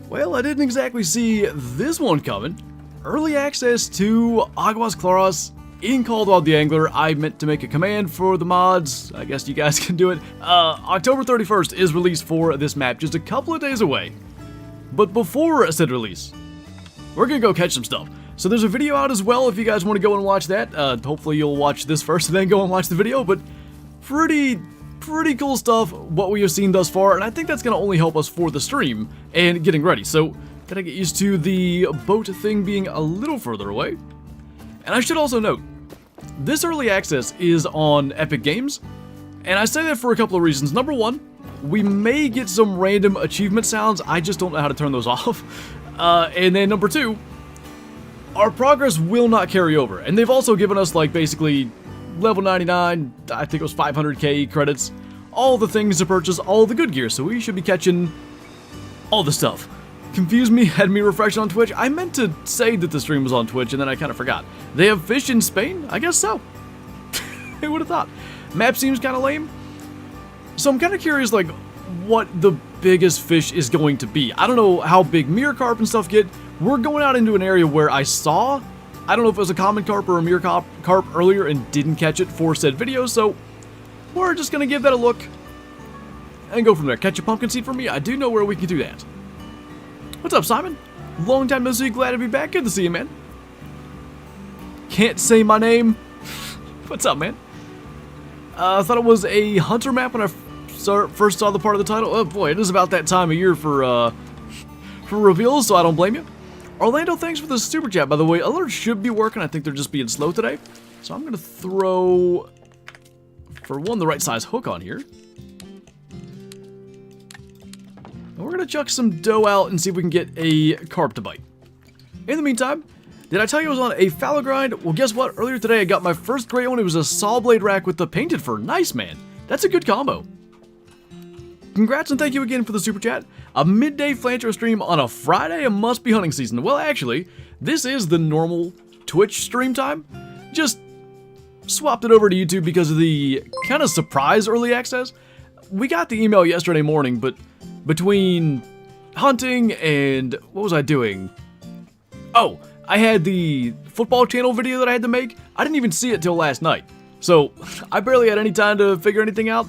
Well, I didn't exactly see this one coming. Early access to Aguas Claras in Called Wild theAngler. I meant to make a command for the mods. I guess you guys can do it. October 31st is release for this map, just a couple of days away. But before said release, we're gonna go catch some stuff. So there's a video out as well if you guys want to go and watch that. Hopefully you'll watch this first and then go and watch the video, but pretty cool stuff what we have seen thus far, and I think that's gonna only help us for the stream and getting ready. So gotta get used to the boat thing being a little further away. And I should also note, this early access is on Epic Games, and I say that for a couple of reasons. Number one, we may get some random achievement sounds, I just don't know how to turn those off. And then number two, our progress will not carry over, and they've also given us like basically level 99, I think it was 500k credits, all the things to purchase, all the good gear, so we should be catching all the stuff. Confused me, had me refreshing on Twitch. I meant to say that the stream was on Twitch, and then I kind of forgot. They have fish in Spain? I guess so. Who would have thought? Map seems kind of lame. So I'm kind of curious, like, what the biggest fish is going to be. I don't know how big mirror carp and stuff get. We're going out into an area where I saw, I don't know if it was a common carp or a mirror carp earlier and didn't catch it for said video, so we're just going to give that a look and go from there. Catch a pumpkin seed for me? I do know where we can do that. What's up, Simon? Long time no see, glad to be back. Good to see you, man. Can't say my name. What's up, man? I thought it was a hunter map when I first saw the part of the title. Oh boy, it is about that time of year for reveals, so I don't blame you. Orlando, thanks for the super chat, by the way. Alerts should be working. I think they're just being slow today. So I'm going to throw, for one, the right size hook on here. And we're going to chuck some dough out and see if we can get a carp to bite. In the meantime, did I tell you I was on a fallow grind? Well, guess what? Earlier today, I got my first great one. It was a saw blade rack with the painted fur. Nice, man. That's a good combo. Congrats and thank you again for the super chat. A midday Flinter stream on a Friday? It must be hunting season. Well, actually, this is the normal Twitch stream time. Just swapped it over to YouTube because of the kind of surprise early access. We got the email yesterday morning, but between hunting and what was I doing? Oh, I had the football channel video that I had to make. I didn't even see it till last night. So I barely had any time to figure anything out.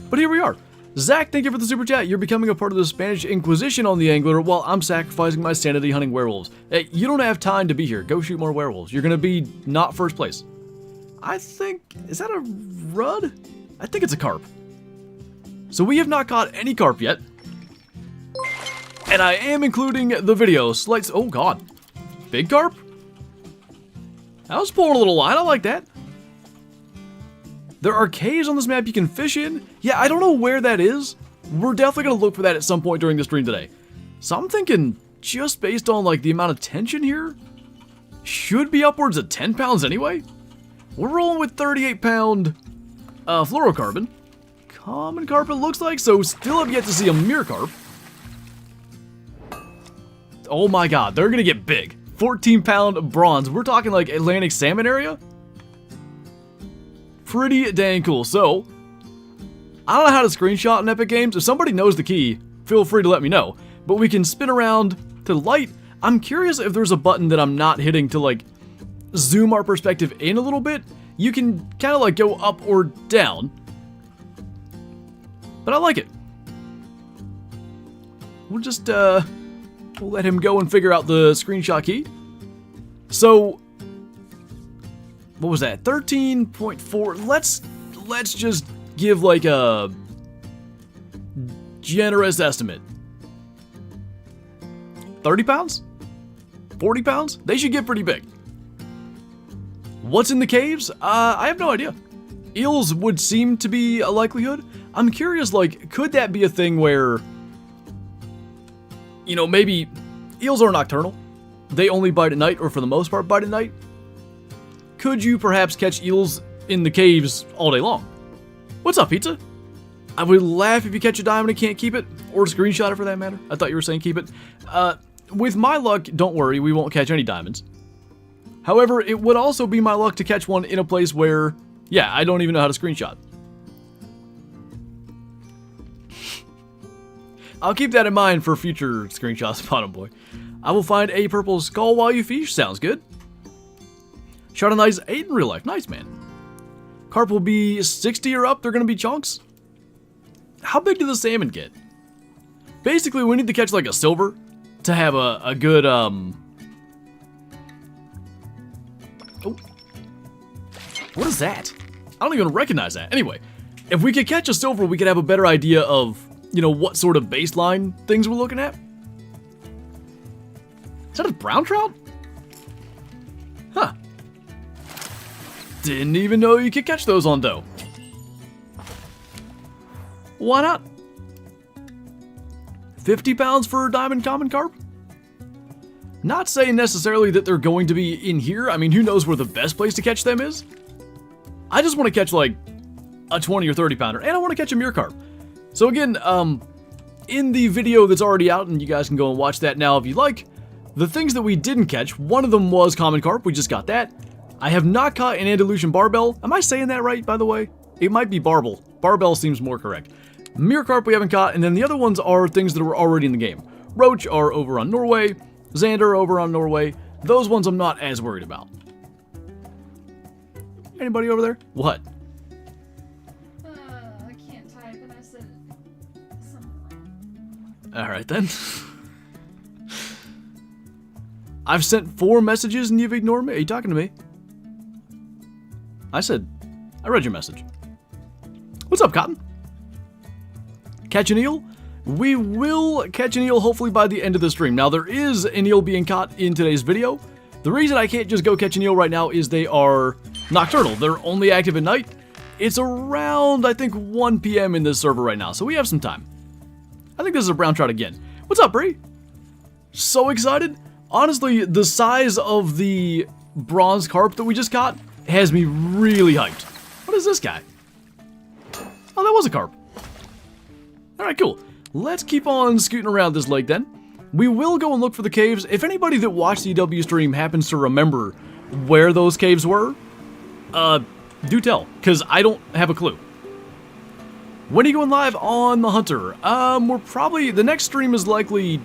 But here we are. Zach, thank you for the super chat. You're becoming a part of the Spanish Inquisition on theAngler while I'm sacrificing my sanity hunting werewolves. Hey, you don't have time to be here. Go shoot more werewolves. You're gonna be not first place. I think, is that a rudd? I think it's a carp. So we have not caught any carp yet. And I am including the video. Slight, oh god. Big carp? I was pulling a little line, I like that. There are caves on this map you can fish in. Yeah, I don't know where that is. We're definitely going to look for that at some point during the stream today. So I'm thinking, just based on like the amount of tension here, should be upwards of 10 pounds anyway. We're rolling with 38-pound fluorocarbon. Common carp it looks like, so still have yet to see a mirror carp. Oh my god, they're going to get big. 14-pound bronze. We're talking like Atlantic salmon area. Pretty dang cool. So, I don't know how to screenshot in Epic Games. If somebody knows the key, feel free to let me know. But we can spin around to the light. I'm curious if there's a button that I'm not hitting to like zoom our perspective in a little bit. You can kind of like go up or down. But I like it. We'll just, we'll let him go and figure out the screenshot key. So, what was that? 13.4. Let's just give like a generous estimate. 30 pounds? 40 pounds? They should get pretty big. What's in the caves? I have no idea. Eels would seem to be a likelihood. I'm curious, like, could that be a thing where, you know, maybe eels are nocturnal. They only bite at night, or for the most part bite at night. Could you perhaps catch eels in the caves all day long? What's up, pizza? I would laugh if you catch a diamond and can't keep it, or screenshot it for that matter. I thought you were saying keep it. With my luck, don't worry, we won't catch any diamonds. However, it would also be my luck to catch one in a place where, yeah, I don't even know how to screenshot. I'll keep that in mind for future screenshots, bottom boy. I will find a purple skull while you fish. Sounds good. Shot a nice 8 in real life. Nice, man. Carp will be 60 or up. They're going to be chunks. How big do the salmon get? Basically, we need to catch like a silver to have a good, Oh. What is that? I don't even recognize that. Anyway, if we could catch a silver, we could have a better idea of, you know, what sort of baseline things we're looking at. Is that a brown trout? Huh. Didn't even know you could catch those on dough. Why not? 50 pounds for a diamond common carp? Not saying necessarily that they're going to be in here. I mean, who knows where the best place to catch them is? I just want to catch like a 20 or 30 pounder, and I want to catch a mere carp. So again, in the video that's already out, and you guys can go and watch that now if you like, the things that we didn't catch, one of them was common carp. We just got that. I have not caught an Andalusian barbel. Am I saying that right, by the way? It might be barbel. Barbel seems more correct. Mere carp we haven't caught, and then the other ones are things that were already in the game. Roach are over on Norway. Xander over on Norway. Those ones I'm not as worried about. Anybody over there? What? I can't type, and I said something wrong. Alright then. I've sent 4 messages and you've ignored me. Are you talking to me? I read your message. What's up, Cotton? Catch an eel? We will catch an eel hopefully by the end of the stream. Now, there is an eel being caught in today's video. The reason I can't just go catch an eel right now is they are nocturnal. They're only active at night. It's around, I think, 1 p.m. in this server right now, so we have some time. I think this is a brown trout again. What's up, Bree? So excited. Honestly, the size of the bronze carp that we just caught has me really hyped. What is this guy? Oh, that was a carp. Alright, cool. Let's keep on scooting around this lake then. We will go and look for the caves. If anybody that watched the EW stream happens to remember where those caves were, do tell, because I don't have a clue. When are you going live on the Hunter? We're probably, the next stream is likely,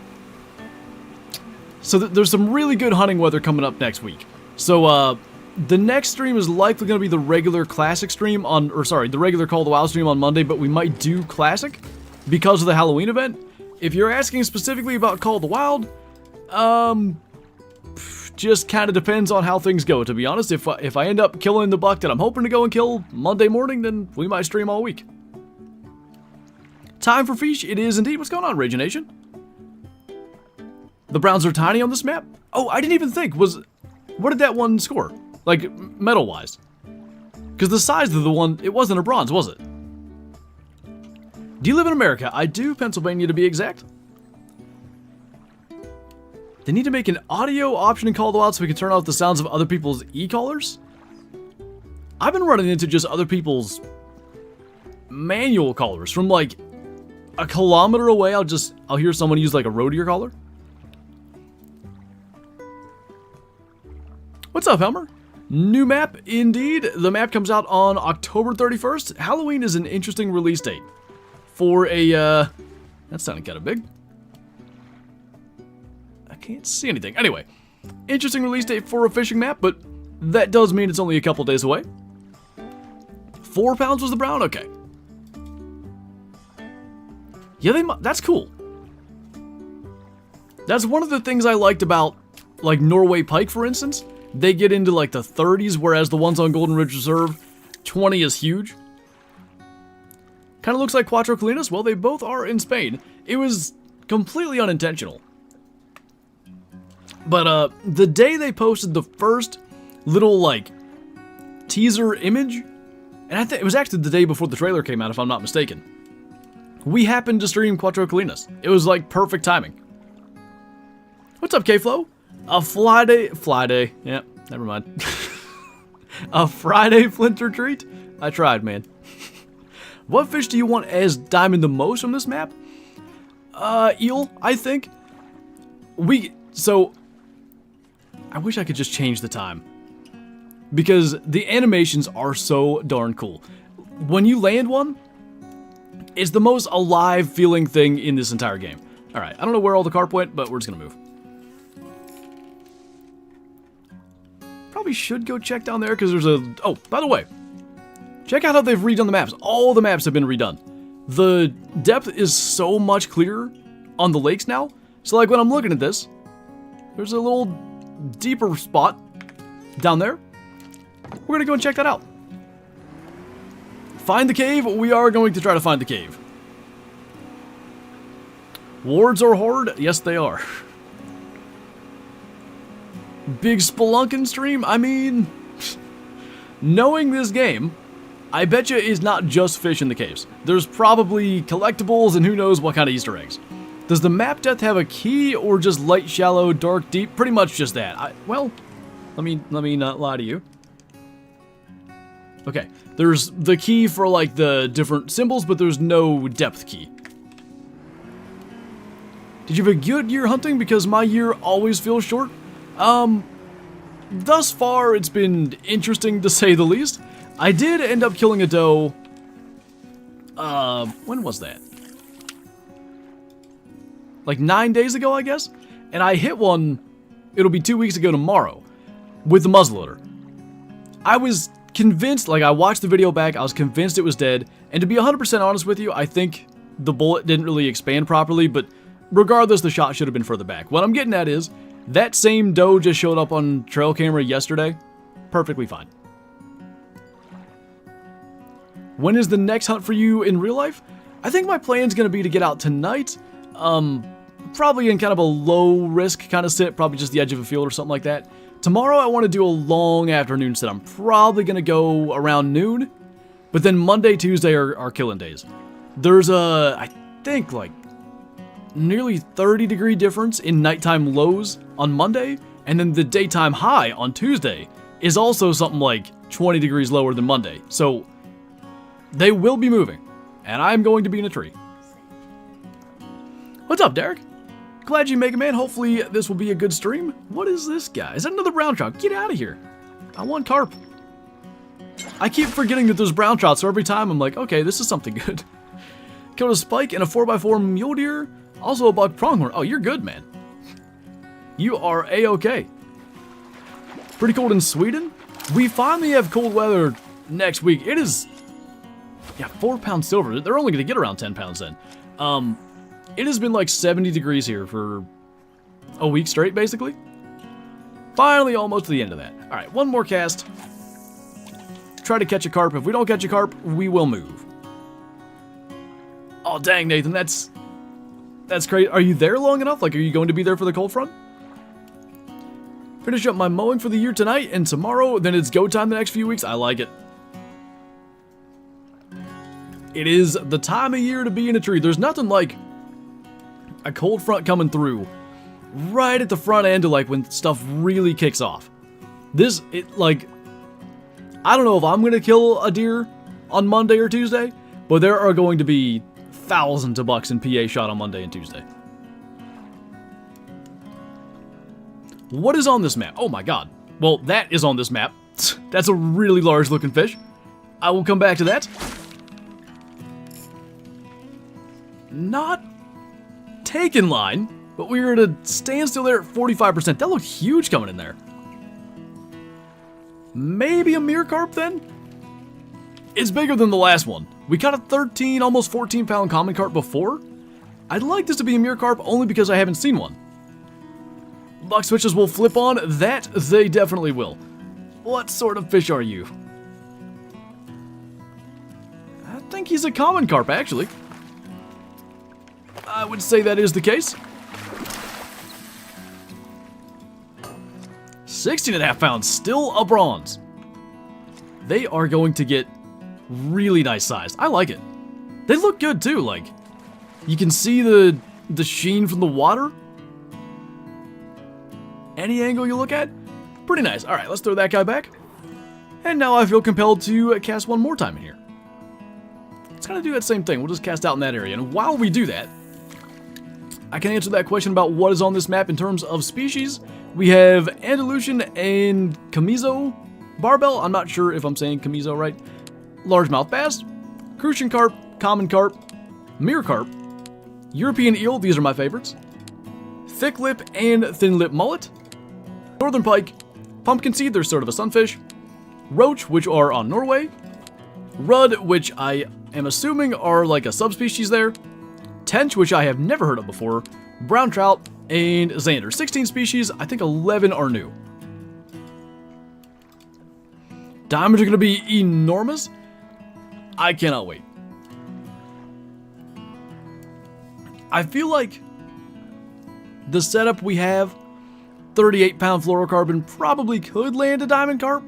so there's some really good hunting weather coming up next week. So, the next stream is likely going to be the regular Classic stream on, or sorry, the regular Call of the Wild stream on Monday, but we might do Classic because of the Halloween event. If you're asking specifically about Call of the Wild, just kind of depends on how things go, to be honest. If I end up killing the buck that I'm hoping to go and kill Monday morning, then we might stream all week. Time for fish, it is indeed. What's going on, Rage Nation? The browns are tiny on this map? Oh, I didn't even think. What did that one score? Like, medal-wise? Because the size of the one, it wasn't a bronze, was it? Do you live in America? I do, Pennsylvania to be exact. They need to make an audio option in Call of the Wild so we can turn off the sounds of other people's e-callers? I've been running into just other people's manual callers from like a kilometer away. I'll hear someone use like a road ear caller. What's up, Helmer? New map, indeed. The map comes out on October 31st. Halloween is an interesting release date for a, that sounded kind of big. I can't see anything. Anyway, interesting release date for a fishing map, but that does mean it's only a couple days away. 4 pounds was the brown? Okay. Yeah, that's cool. That's one of the things I liked about, like, Norway pike, for instance. They get into, like, the 30s, whereas the ones on Golden Ridge Reserve, 20 is huge. Kind of looks like Cuatro Colinas. Well, they both are in Spain. It was completely unintentional. But, the day they posted the first little, like, teaser image, and I think it was actually the day before the trailer came out, if I'm not mistaken. We happened to stream Cuatro Colinas. It was, like, perfect timing. What's up, K-Flow? A fly day, yeah, never mind. A Friday Flinter treat? I tried, man. What fish do you want as diamond the most on this map? Eel, I think. So, I wish I could just change the time. Because the animations are so darn cool. When you land one, It's the most alive feeling thing in this entire game. Alright, I don't know where all the carp went, but we're just gonna move. Probably should go check down there because there's a... Oh, by the way, check out how they've redone the maps. All the maps have been redone. The depth is so much clearer on the lakes now. So like when I'm looking at this, there's a little deeper spot down there. We're gonna go and check that out. Find the cave. We are going to try to find the cave. Wards are hard? Yes, they are. Big spelunking stream? I mean, knowing this game, I bet you is not just fish in the caves. There's probably collectibles and who knows what kind of Easter eggs. Does the map depth have a key or just light, shallow, dark, deep? Pretty much just that. Well, let me not lie to you. Okay, there's the key for like the different symbols, but there's no depth key. Did you have a good year hunting? Because my year always feels short. Thus far it's been interesting to say the least. I did end up killing a doe. When was that? Like 9 days ago, I guess? And I hit one, it'll be 2 weeks ago tomorrow, with the muzzleloader. I was convinced, like I watched the video back, I was convinced it was dead, and to be 100% honest with you, I think the bullet didn't really expand properly, but regardless, the shot should have been further back. What I'm getting at is, that same doe just showed up on trail camera yesterday. Perfectly fine. When is the next hunt for you in real life? I think my plan's gonna be to get out tonight. Probably in kind of a low risk kind of sit, probably just the edge of a field or something like that. Tomorrow I want to do a long afternoon sit. I'm probably gonna go around noon, but then Monday, Tuesday are killing days. There's a, I think like nearly 30-degree difference in nighttime lows on Monday, and then the daytime high on Tuesday is also something like 20 degrees lower than Monday. So they will be moving, and I'm going to be in a tree. What's up, Derrick? Glad you make it, man. Hopefully this will be a good stream. What is this guy? Is that another brown trout? Get out of here. I want carp. I keep forgetting that there's brown trout, so every time I'm like, okay, this is something good. Killed a spike and a 4x4 mule deer. Also a buck pronghorn. Oh, you're good, man. You are A-okay. Pretty cold in Sweden. We finally have cold weather next week. It is, yeah, 4 pound silver. They're only going to get around 10 pounds then. It has been like 70 degrees here for a week straight, basically. Finally, almost to the end of that. All right, one more cast. Try to catch a carp. If we don't catch a carp, we will move. Oh, dang, Nathan, that's great. Are you there long enough? Like, are you going to be there for the cold front? Finish up my mowing for the year tonight, and tomorrow, then it's go time the next few weeks. I like it. It is the time of year to be in a tree. There's nothing like a cold front coming through right at the front end of like when stuff really kicks off. Like, I don't know if I'm going to kill a deer on Monday or Tuesday, but there are going to be thousands of bucks in PA shot on Monday and Tuesday. What is on this map? Oh my god. Well, that is on this map. That's a really large looking fish. I will come back to that. Not taken line, but we were at a standstill there at 45%. That looked huge coming in there. Maybe a mirror carp then? It's bigger than the last one. We caught a 13, almost 14 pound common carp before. I'd like this to be a mirror carp only because I haven't seen one. Buck switches will flip on. That they definitely will. What sort of fish are you? I think he's a common carp, actually. I would say that is the case. 16.5 pounds, still a bronze. They are going to get really nice sized. I like it. They look good too, like, you can see the sheen from the water. Any angle you look at, pretty nice. All right, let's throw that guy back. And now I feel compelled to cast one more time in here. Let's kind of do that same thing. We'll just cast out in that area. And while we do that, I can answer that question about what is on this map in terms of species. We have Andalusian and Camiso Barbel. I'm not sure if I'm saying Camiso right. Largemouth bass, Crucian carp, common carp, mirror carp, European eel, these are my favorites, thick lip and thin lip mullet, northern pike, pumpkin seed, they're sort of a sunfish, roach, which are on Norway, rudd, which I am assuming are like a subspecies there, tench, which I have never heard of before, brown trout, and Xander. 16 species, I think 11 are new. Diamonds are going to be enormous. I cannot wait. I feel like the setup we have, 38-pound fluorocarbon, probably could land a diamond carp.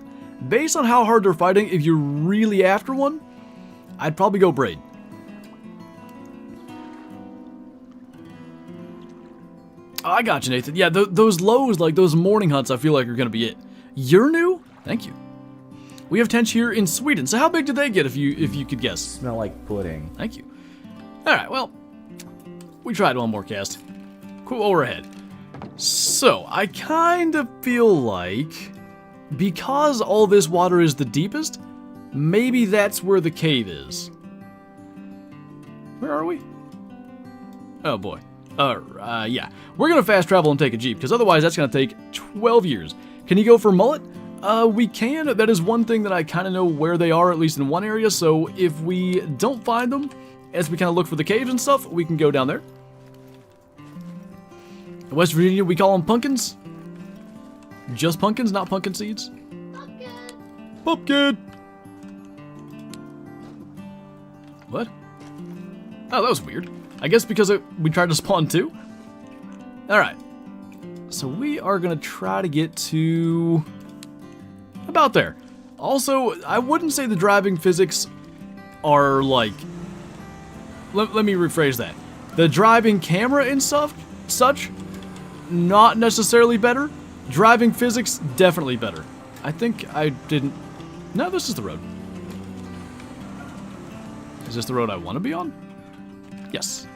Based on how hard they're fighting, if you're really after one, I'd probably go braid. Oh, I got you, Nathan. Yeah, those lows, like those morning hunts, I feel like are going to be it. You're new? Thank you. We have tench here in Sweden. So how big did they get, if you could guess? Smell like pudding. Thank you. All right, well, we tried one more cast. Cool, overhead. So I kind of feel like, because all this water is the deepest, maybe that's where the cave is. Where are we? Oh boy. Yeah. We're gonna fast travel and take a jeep, because otherwise that's gonna take 12 years. Can you go for mullet? We can. That is one thing that I kind of know where they are, at least in one area, so if we don't find them, as we kind of look for the caves and stuff, we can go down there. In West Virginia, we call them pumpkins. Just pumpkins, not pumpkin seeds. Pumpkin. Pumpkin! What? Oh, that was weird. I guess because we tried to spawn two? Alright. So we are going to try to get to about there. Also, I wouldn't say the driving physics are like... Let me rephrase that. The driving camera and such, not necessarily better. Driving physics, definitely better. I think I didn't... No, this is the road. Is this the road I want to be on? Yes.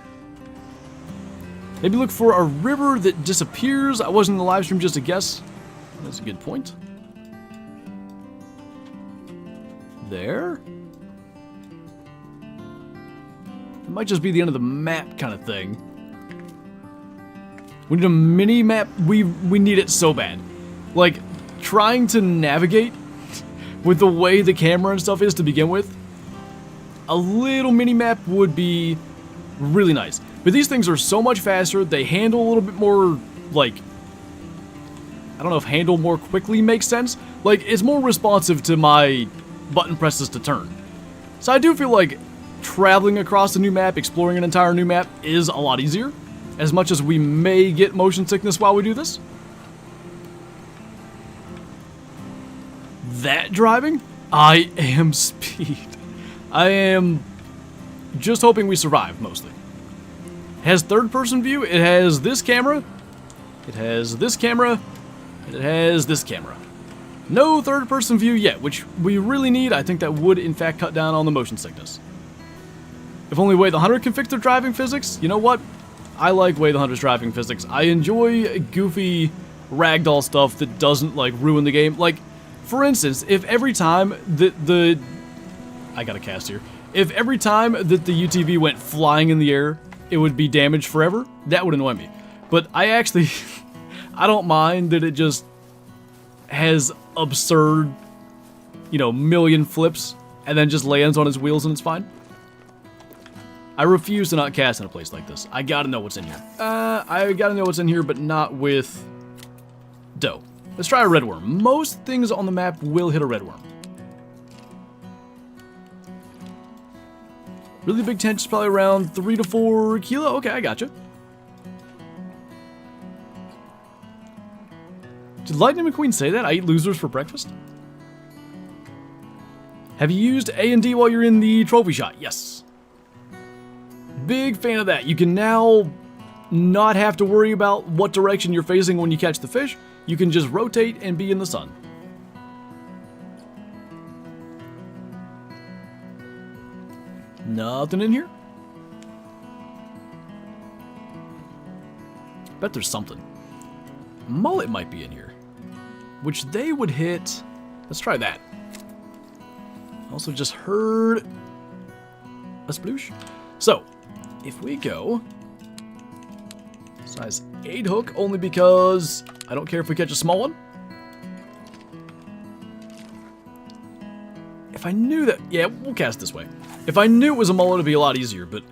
Maybe look for a river that disappears. I wasn't in the live stream, just a guess. That's a good point. There. It might just be the end of the map kind of thing. We need a mini map. We need it so bad. Like, trying to navigate with the way the camera and stuff is to begin with, a little mini map would be really nice. But these things are so much faster. They handle a little bit more, like, I don't know if handle more quickly makes sense. Like, it's more responsive to my button presses to turn. So I do feel like traveling across a new map, exploring an entire new map is a lot easier. As much as we may get motion sickness while we do this. That driving, I am speed. I am just hoping we survive, mostly. It has third-person view, it has this camera, it has this camera, and it has this camera. No third-person view yet, which we really need. I think that would, in fact, cut down on the motion sickness. If only Way the Hunter can fix their driving physics, you know what? I like Way the Hunter's driving physics. I enjoy goofy ragdoll stuff that doesn't, like, ruin the game. Like, for instance, if every time I got a cast here. If every time that the UTV went flying in the air, it would be damaged forever, that would annoy me. But I actually, I don't mind that it just has absurd, million flips, and then just lands on its wheels and it's fine. I refuse to not cast in a place like this. I gotta know what's in here. I gotta know what's in here, but not with dough. Let's try a red worm. Most things on the map will hit a red worm. Really big tench is probably around 3 to 4 kilo. Okay, I gotcha. Did Lightning McQueen say that? I eat losers for breakfast? Have you used A&D while you're in the trophy shot? Yes. Big fan of that. You can now not have to worry about what direction you're facing when you catch the fish. You can just rotate and be in the sun. Nothing in here? Bet there's something. Mullet might be in here. Which they would hit. Let's try that. Also just heard a sploosh. So, if we go size 8 hook, only because I don't care if we catch a small one. If I knew that, yeah, we'll cast this way. If I knew it was a mullet, it'd be a lot easier, but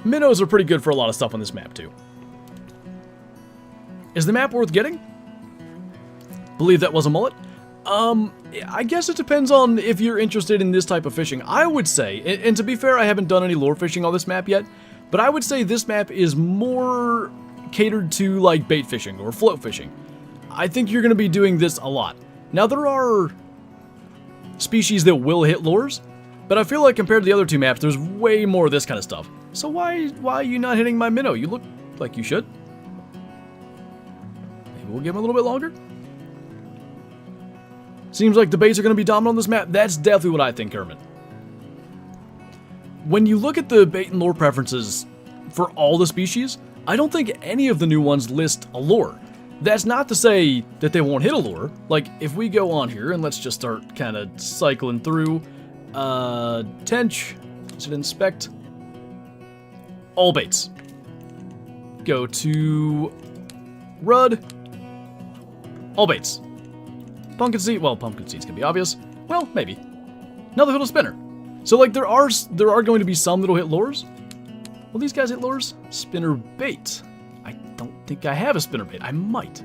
minnows are pretty good for a lot of stuff on this map too. Is the map worth getting? Believe that was a mullet. I guess it depends on if you're interested in this type of fishing. I would say, and to be fair, I haven't done any lure fishing on this map yet, but I would say this map is more catered to like bait fishing or float fishing. I think you're going to be doing this a lot. Now there are species that will hit lures, but I feel like compared to the other two maps, there's way more of this kind of stuff. So why are you not hitting my minnow? You look like you should. Maybe we'll give him a little bit longer. Seems like the baits are going to be dominant on this map. That's definitely what I think, Kermit. When you look at the bait and lure preferences for all the species, I don't think any of the new ones list a lure. That's not to say that they won't hit a lure. Like, if we go on here and let's just start kind of cycling through. Tench. Should inspect. All baits. Go to Rudd. All baits. Pumpkin seed. Well, pumpkin seeds can be obvious. Well, maybe. Another little spinner. So, like, there are going to be some that'll hit lures. Will these guys hit lures? Spinner bait. I don't think I have a spinner bait. I might.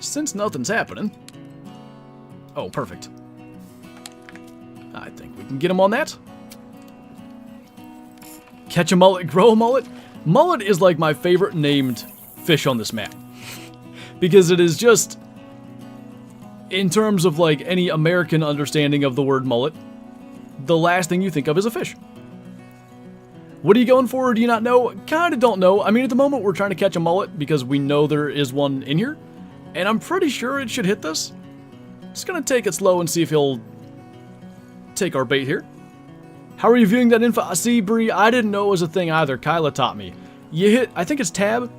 Since nothing's happening. Oh, perfect. I think we can get him on that. Catch a mullet, grow a mullet. Mullet is like my favorite named fish on this map. Because it is just, in terms of like any American understanding of the word mullet, the last thing you think of is a fish. What are you going for? Do you not know? Kinda don't know. I mean, at the moment we're trying to catch a mullet because we know there is one in here. And I'm pretty sure it should hit this. Just gonna take it slow and see if he'll take our bait here. How are you viewing that info? See, Bree, I didn't know it was a thing either. Kyla taught me. You hit, I think it's tab.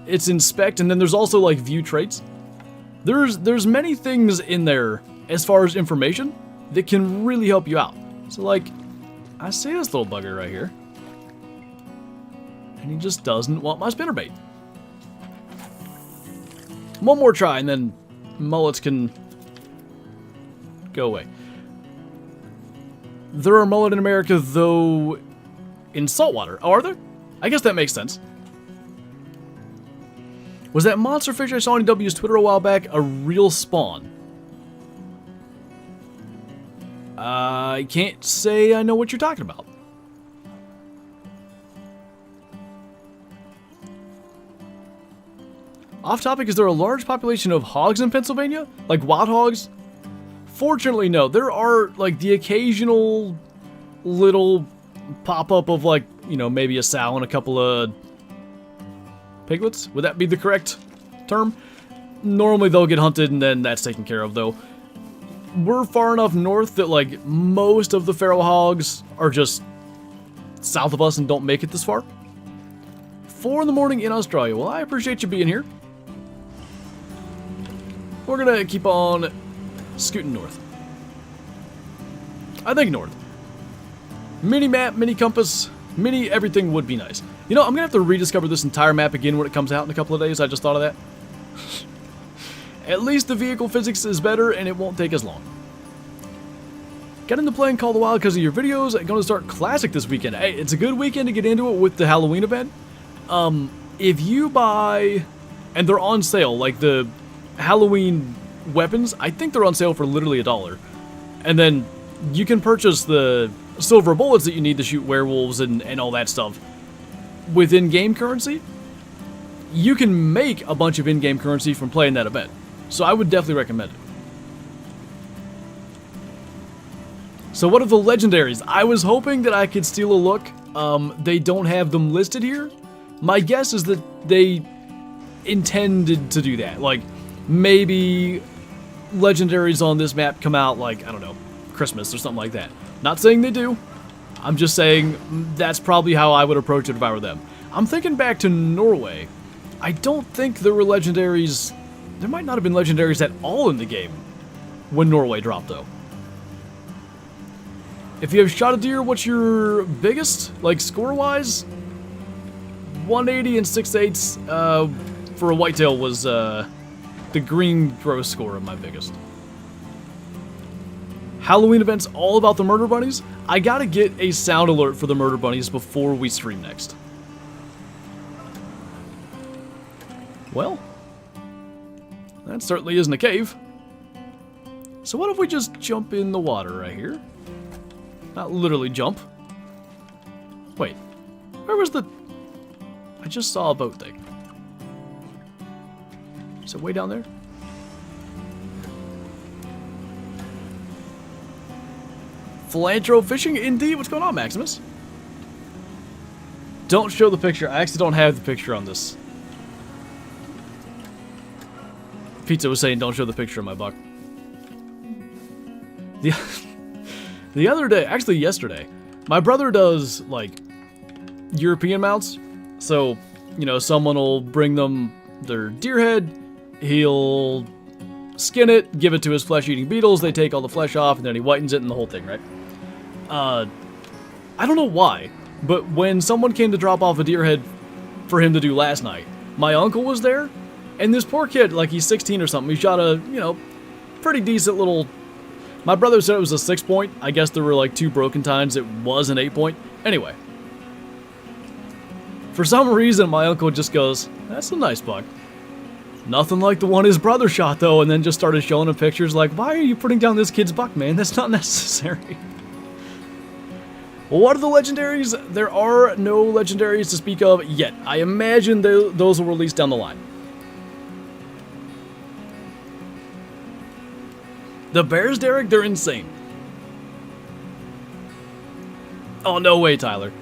It's inspect, and then there's also like view traits. There's many things in there as far as information that can really help you out. So like, I see this little bugger right here. And he just doesn't want my spinnerbait. One more try, and then mullets can go away. There are mullet in America, though, in saltwater. Oh, are there? I guess that makes sense. Was that monster fish I saw on W's Twitter a while back a real spawn? I can't say I know what you're talking about. Off topic, is there a large population of hogs in Pennsylvania? Like wild hogs? Fortunately, no. There are, like, the occasional little pop-up of, like, you know, maybe a sow and a couple of piglets? Would that be the correct term? Normally they'll get hunted and then that's taken care of, though. We're far enough north that, like, most of the feral hogs are just south of us and don't make it this far. 4 in the morning in Australia. Well, I appreciate you being here. We're gonna keep on scooting north. I think north. Mini map, mini compass, mini everything would be nice. You know, I'm gonna have to rediscover this entire map again when it comes out in a couple of days. I just thought of that. At least the vehicle physics is better and it won't take as long. Got into playing Call of the Wild because of your videos. I'm gonna start Classic this weekend. Hey, it's a good weekend to get into it with the Halloween event. If you buy, and they're on sale, like the Halloween weapons, I think they're on sale for literally $1. And then you can purchase the silver bullets that you need to shoot werewolves and all that stuff with in-game currency. You can make a bunch of in-game currency from playing that event. So I would definitely recommend it. So what are the legendaries? I was hoping that I could steal a look. They don't have them listed here. My guess is that they intended to do that. Like, maybe legendaries on this map come out, like, I don't know, Christmas or something like that. Not saying they do. I'm just saying that's probably how I would approach it if I were them. I'm thinking back to Norway. I don't think there were legendaries. There might not have been legendaries at all in the game when Norway dropped, though. If you have shot a deer, what's your biggest, like score-wise? 180 and 6/8 for a whitetail was the green gross score of my biggest. Halloween events all about the murder bunnies. I gotta get a sound alert for the murder bunnies before we stream next. Well, that certainly isn't a cave. So what if we just jump in the water right here? Not literally jump. Wait, where was the... I just saw a boat thing. Is it way down there? Philanthro fishing, indeed. What's going on, Maximus? Don't show the picture. I actually don't have the picture on this. Pizza was saying don't show the picture of my buck. The other day, actually yesterday, my brother does, like, European mounts. So, you know, someone will bring them their deer head, he'll skin it, give it to his flesh-eating beetles, they take all the flesh off, and then he whitens it and the whole thing, right? I don't know why, but when someone came to drop off a deer head for him to do last night, my uncle was there, and this poor kid, like he's 16 or something, he shot a, you know, pretty decent little... My brother said it was a 6-point. I guess there were like 2 broken tines. It was an 8-point. Anyway. For some reason, my uncle just goes, that's a nice buck. Nothing like the one his brother shot, though, and then just started showing him pictures like, why are you putting down this kid's buck, man? That's not necessary. Well, what are the legendaries? There are no legendaries to speak of yet. I imagine those will release down the line. The bears, Derrick, they're insane. Oh, no way, Tyler.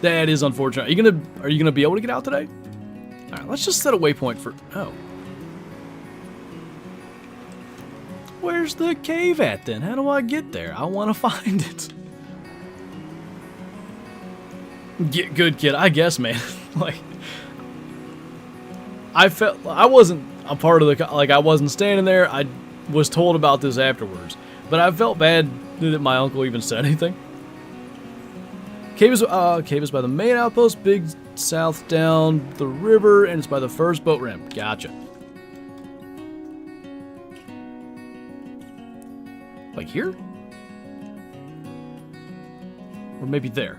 That is unfortunate. Are you gonna be able to get out today? All right, let's just set a waypoint for... Oh. Where's the cave at, then? How do I get there? I want to find it. Get good, kid. I guess, man. Like... I wasn't a part of the... Like, I wasn't standing there. I was told about this afterwards. But I felt bad that my uncle even said anything. Cave is by the main outpost, big south down the river, and it's by the first boat ramp. Gotcha. Like here? Or maybe there.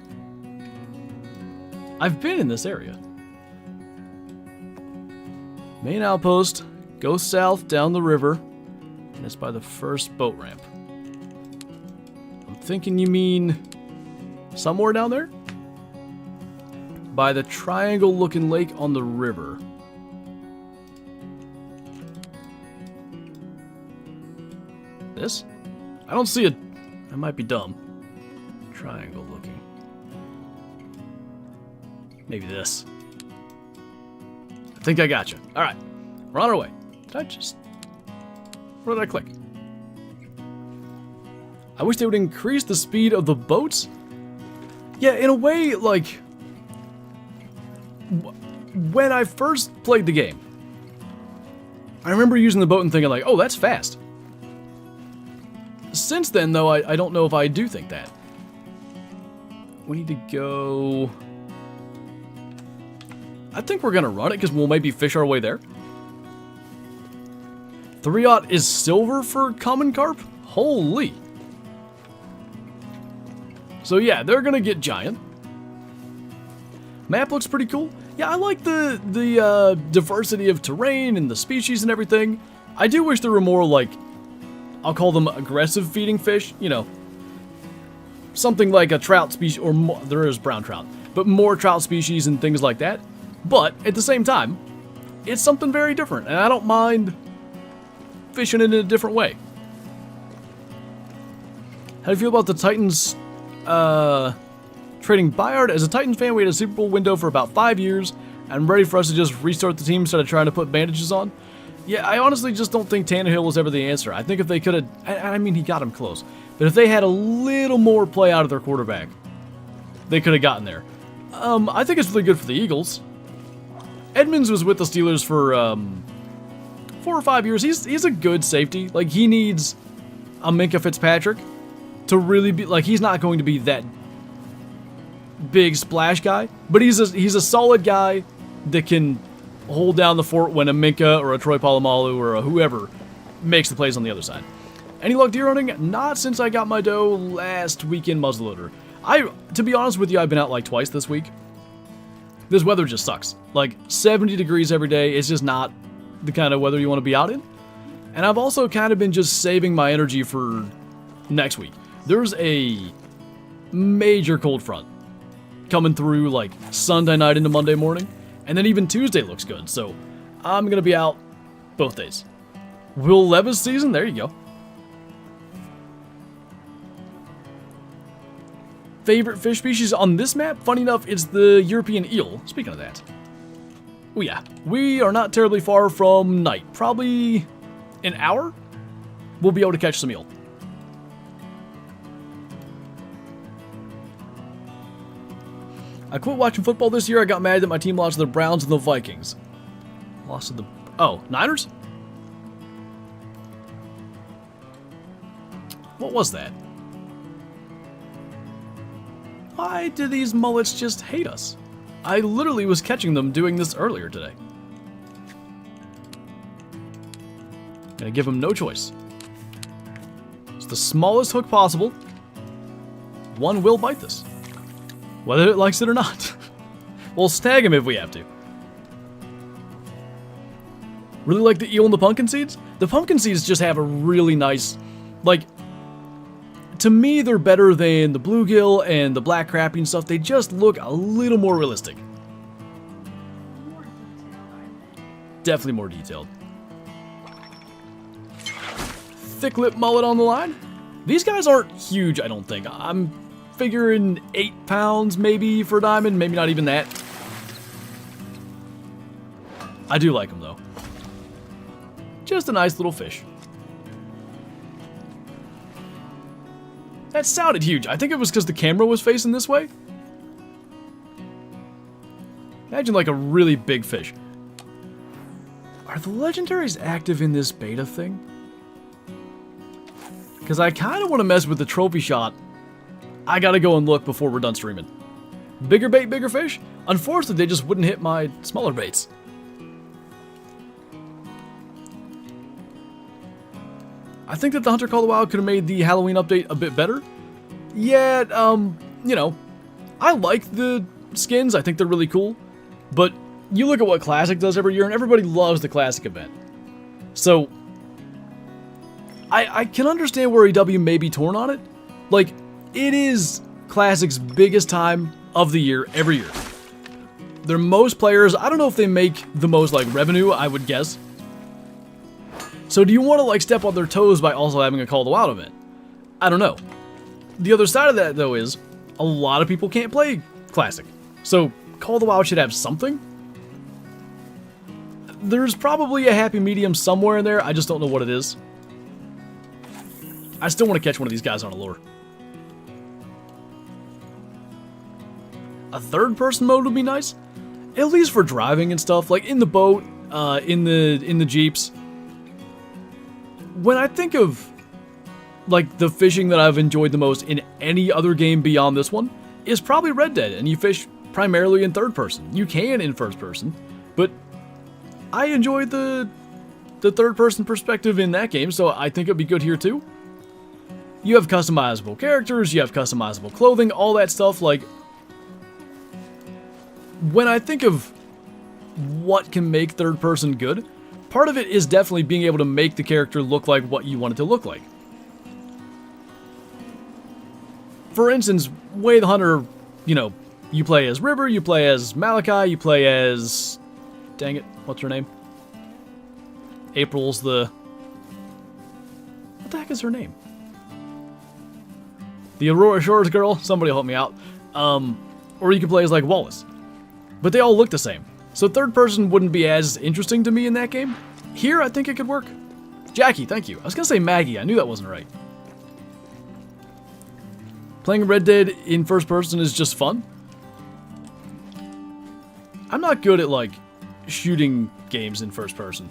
I've been in this area. Main outpost, go south down the river, and it's by the first boat ramp. I'm thinking you mean somewhere down there? By the triangle-looking lake on the river. This? I don't see it. I might be dumb. Triangle looking. Maybe this. I think I got you. Alright. We're on our way. Did I just... Where did I click? I wish they would increase the speed of the boats. Yeah, in a way, like... When I first played the game, I remember using the boat and thinking like, oh, that's fast. Since then, though, I don't know if I do think that. We need to go... I think we're going to run it because we'll maybe fish our way there. 3/0 is silver for common carp? Holy. So yeah, they're going to get giant. Map looks pretty cool. Yeah, I like the diversity of terrain and the species and everything. I do wish there were more, like, I'll call them aggressive feeding fish, you know. Something like a trout species, or more, there is brown trout, but more trout species and things like that. But, at the same time, it's something very different, and I don't mind fishing it in a different way. How do you feel about the Titans trading Bayard? As a Titans fan, we had a Super Bowl window for about 5 years. I'm ready for us to just restart the team instead of trying to put bandages on. Yeah, I honestly just don't think Tannehill was ever the answer. I think if they could have... I mean, he got him close. But if they had a little more play out of their quarterback, they could have gotten there. I think it's really good for the Eagles. Edmonds was with the Steelers for 4 or 5 years. He's a good safety. Like, he needs a Minka Fitzpatrick to really be like, he's not going to be that big splash guy, but he's a solid guy that can hold down the fort when a Minka or a Troy Polamalu or a whoever makes the plays on the other side. Any luck deer hunting? Not since I got my doe last weekend muzzleloader. To be honest with you, I've been out like twice this week. This weather just sucks. Like 70 degrees every day. It's just not the kind of weather you want to be out in. And I've also kind of been just saving my energy for next week. There's a major cold front coming through like Sunday night into Monday morning. And then even Tuesday looks good. So I'm going to be out both days. Will Levis season? There you go. Favorite fish species on this map? Funny enough, it's the European eel. Speaking of that. Oh yeah, we are not terribly far from night. Probably an hour, we'll be able to catch some eel. I quit watching football this year. I got mad that my team lost to the Browns and the Vikings. Lost to the... Oh, Niners? What was that? Why do these mullets just hate us? I literally was catching them doing this earlier today. Gonna give them no choice. It's the smallest hook possible. One will bite this. Whether it likes it or not. We'll snag him if we have to. Really like the eel and the pumpkin seeds? The pumpkin seeds just have a really nice, like, to me, they're better than the bluegill and the black crappie and stuff. They just look a little more realistic. More detailed, aren't they? Definitely more detailed. Thick lip mullet on the line. These guys aren't huge, I don't think. I'm figuring 8 pounds maybe for a diamond, maybe not even that. I do like them though. Just a nice little fish. That sounded huge. I think it was because the camera was facing this way. Imagine like a really big fish. Are the legendaries active in this beta thing? Because I kind of want to mess with the trophy shot. I gotta go and look before we're done streaming. Bigger bait, bigger fish? Unfortunately, they just wouldn't hit my smaller baits. I think that the Hunter Call the Wild could have made the Halloween update a bit better. Yeah, you know, I like the skins. I think they're really cool. But you look at what Classic does every year, and everybody loves the Classic event. So, I can understand where EW may be torn on it. Like, it is Classic's biggest time of the year, every year. Their most players, I don't know if they make the most, like, revenue, I would guess. So do you want to, like, step on their toes by also having a Call of the Wild event? I don't know. The other side of that, though, is a lot of people can't play Classic. So Call of the Wild should have something. There's probably a happy medium somewhere in there. I just don't know what it is. I still want to catch one of these guys on a lure. A third-person mode would be nice. At least for driving and stuff. Like, in the boat, in the Jeeps. When I think of, like, the fishing that I've enjoyed the most in any other game beyond this one, is probably Red Dead, and you fish primarily in third person. You can in first person, but I enjoyed the third person perspective in that game, so I think it'd be good here too. You have customizable characters, you have customizable clothing, all that stuff. Like, when I think of what can make third person good, part of it is definitely being able to make the character look like what you want it to look like. For instance, Way the Hunter, you know, you play as River, you play as Malachi, you play as... Dang it, what's her name? April's the... What the heck is her name? The Aurora Shores girl? Somebody help me out. Or you can play as, like, Wallace. But they all look the same. So third person wouldn't be as interesting to me in that game. Here, I think it could work. Jackie, thank you. I was gonna say Maggie. I knew that wasn't right. Playing Red Dead in first person is just fun. I'm not good at, like, shooting games in first person.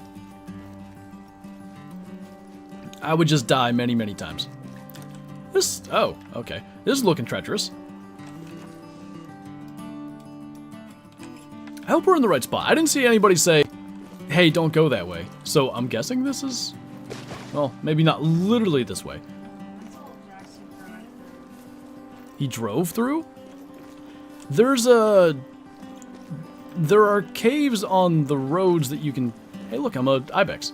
I would just die many, many times. This, oh, okay. This is looking treacherous. I hope we're in the right spot. I didn't see anybody say, hey, don't go that way. So I'm guessing this is, well, maybe not literally this way. He drove through? There are caves on the roads that you can, hey look, I'm a ibex.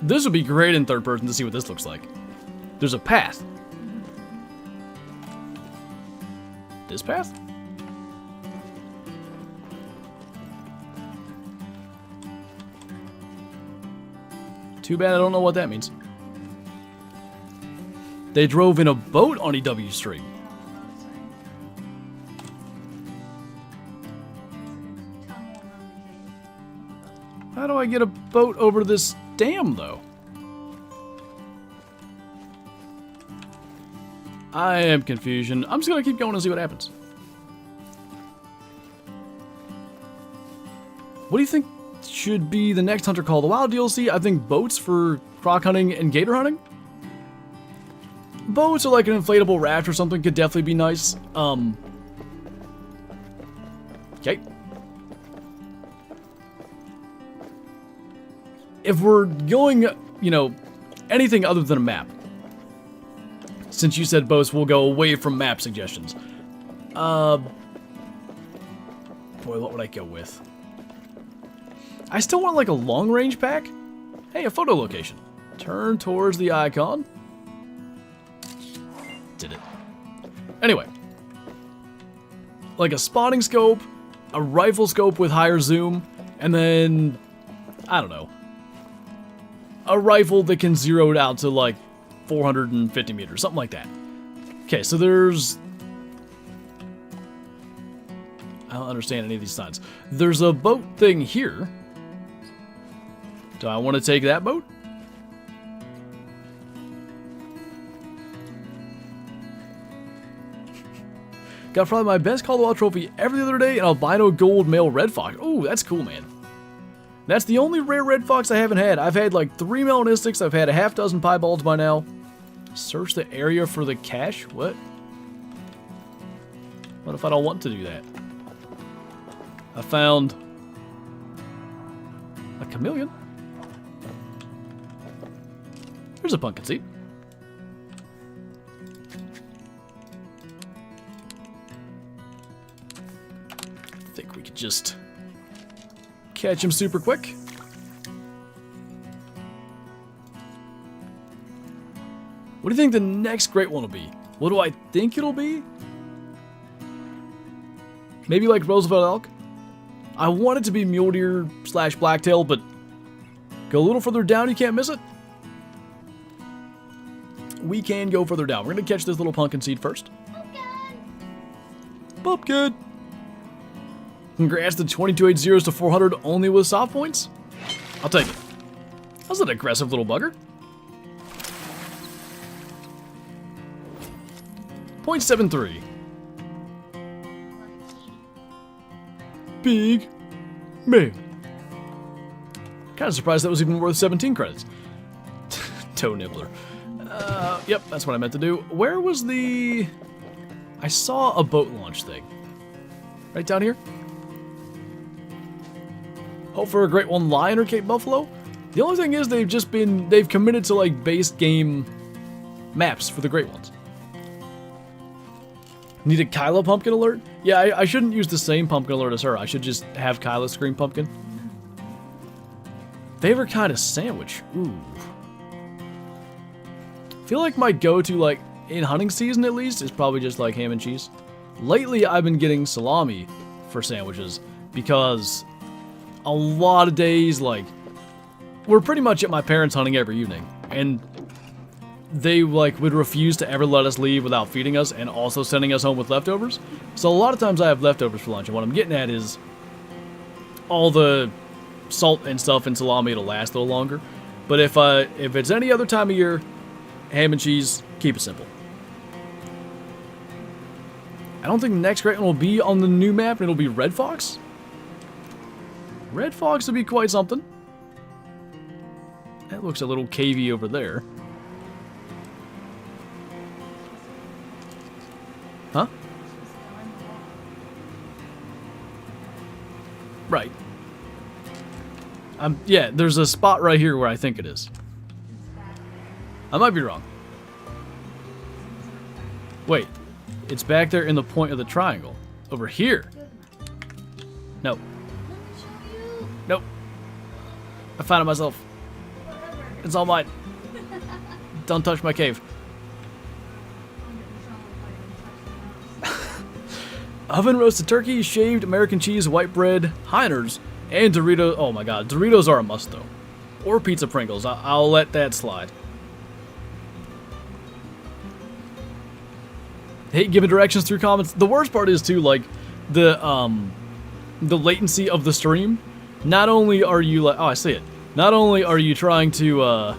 This would be great in third person to see what this looks like. There's a path. This path? Too bad I don't know what that means. They drove in a boat on EW Street. How do I get a boat over this dam, though? I am confusion. I'm just gonna keep going and see what happens. What do you think should be the next Hunter Call the Wild DLC? I think boats for croc hunting and gator hunting. Boats or like an inflatable raft or something could definitely be nice. Okay. If we're going, you know, anything other than a map, since you said boats, we'll go away from map suggestions. Boy, what would I go with? I still want like a long range pack. Hey, a photo location. Turn towards the icon. Did it. Anyway. Like a spotting scope, a rifle scope with higher zoom, and then, I don't know, a rifle that can zero it out to like 450 meters, something like that. Okay, so there's... I don't understand any of these signs. There's a boat thing here. Do I want to take that boat? Got probably my best Call the Wild trophy every other day, an albino gold male red fox. Oh, that's cool, man. That's the only rare red fox I haven't had. I've had like 3 melanistics. I've had a half dozen piebalds by now. Search the area for the cache? What? What if I don't want to do that? I found a chameleon. There's a pumpkin seed. I think we could just catch him super quick. What do you think the next great one will be? What do I think it'll be? Maybe like Roosevelt elk? I want it to be mule deer / blacktail, but go a little further down, you can't miss it. We can go further down. We're going to catch this little pumpkin seed first. Pumpkin! Congrats to 22.8 zeros to 400 only with soft points. I'll take it. That's an aggressive little bugger. 0.73. Big man. Kind of surprised that was even worth 17 credits. Toe nibbler. Yep, that's what I meant to do. Where was the... I saw a boat launch thing. Right down here? Hope for a great one, Lion or Cape Buffalo. The only thing is they've committed to like base game maps for the great ones. Need a Kyla pumpkin alert? Yeah, I shouldn't use the same pumpkin alert as her. I should just have Kyla scream pumpkin. Favorite kind of sandwich? Ooh. Feel like my go-to, like, in hunting season at least, is probably just like ham and cheese. Lately, I've been getting salami for sandwiches because a lot of days, like, we're pretty much at my parents' hunting every evening, and they, like, would refuse to ever let us leave without feeding us and also sending us home with leftovers. So a lot of times I have leftovers for lunch, and what I'm getting at is all the salt and stuff in salami to last a little longer. But if it's any other time of year, ham and cheese, keep it simple. I don't think the next great one will be on the new map, and it'll be Red Fox. Red Fox would be quite something. That looks a little cavey over there. Huh? Right. Yeah, there's a spot right here where I think it is. I might be wrong. Wait. It's back there in the point of the triangle. Over here. No. Nope. I found it myself. It's all mine. Don't touch my cave. Oven roasted turkey, shaved American cheese, white bread, Heiners, and Doritos. Oh my god, Doritos are a must though. Or pizza Pringles. I'll let that slide. Hate giving directions through comments. The worst part is too, like, the latency of the stream. Not only are you like, oh, I see it. Not only are you trying to,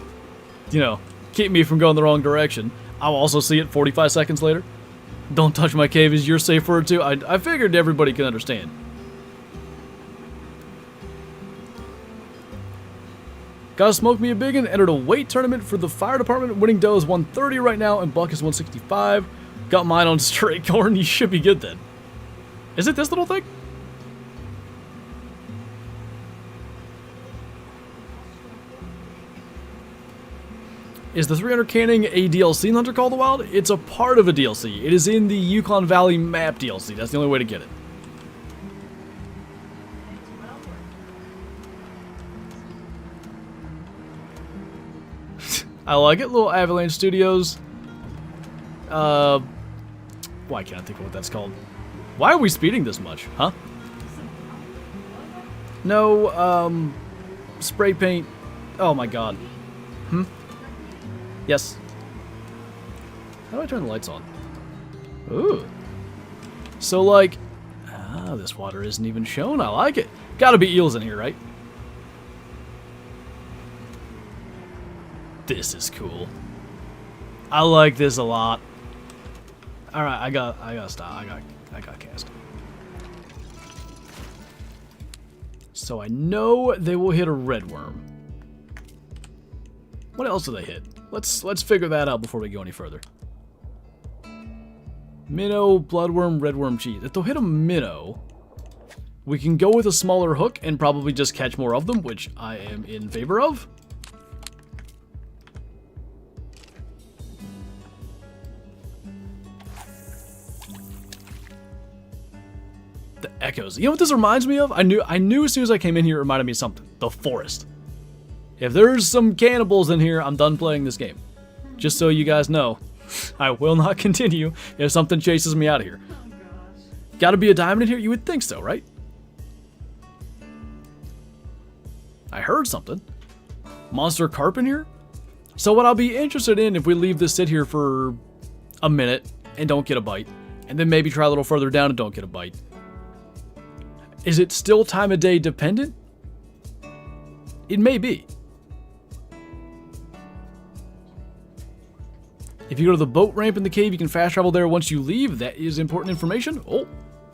you know, keep me from going the wrong direction, I'll also see it 45 seconds later. Don't touch my cave is your safe word too. I figured everybody can understand. Gotta smoke me a biggin. Entered a weight tournament for the fire department. Winning dough is 130 right now, and buck is 165. Got mine on straight corn. You should be good then. Is it this little thing? Is the 300 canning a DLC in Hunter Call the Wild? It's a part of a DLC. It is in the Yukon Valley map DLC. That's the only way to get it. I like it. Little Avalanche Studios. Why can't I think of what that's called? Why are we speeding this much? Huh? No, spray paint. Oh my god. Yes. How do I turn the lights on? Ooh. So, like... Ah, this water isn't even shown. I like it. Gotta be eels in here, right? This is cool. I like this a lot. Alright, I gotta stop. I gotta cast. So I know they will hit a red worm. What else do they hit? Let's figure that out before we go any further. Minnow, bloodworm, redworm, cheese. If they'll hit a minnow, we can go with a smaller hook and probably just catch more of them, which I am in favor of. The echoes. You know what this reminds me of? I knew as soon as I came in here it reminded me of something. The forest. If there's some cannibals in here, I'm done playing this game. Just so you guys know, I will not continue if something chases me out of here. Oh gosh. Gotta be a diamond in here? You would think so, right? I heard something. Monster carp in here? So what I'll be interested in if we leave this sit here for a minute and don't get a bite, and then maybe try a little further down and don't get a bite. Is it still time of day dependent? It may be. If you go to the boat ramp in the cave, you can fast travel there once you leave. That is important information. Oh,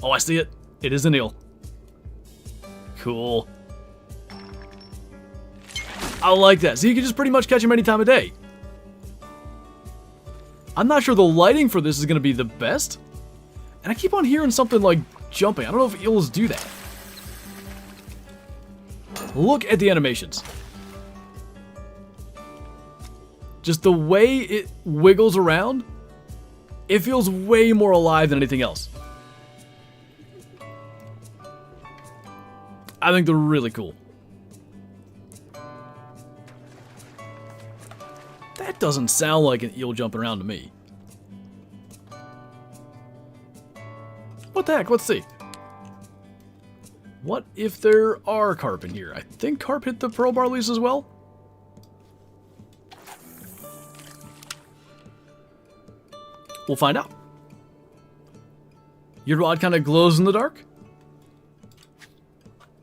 I see it. It is an eel. Cool. I like that. So you can just pretty much catch him any time of day. I'm not sure the lighting for this is going to be the best. And I keep on hearing something like jumping. I don't know if eels do that. Look at the animations. Just the way it wiggles around, it feels way more alive than anything else. I think they're really cool. That doesn't sound like an eel jumping around to me. What the heck? Let's see. What if there are carp in here? I think carp hit the pearl bar leaves as well. We'll find out. Your rod kind of glows in the dark?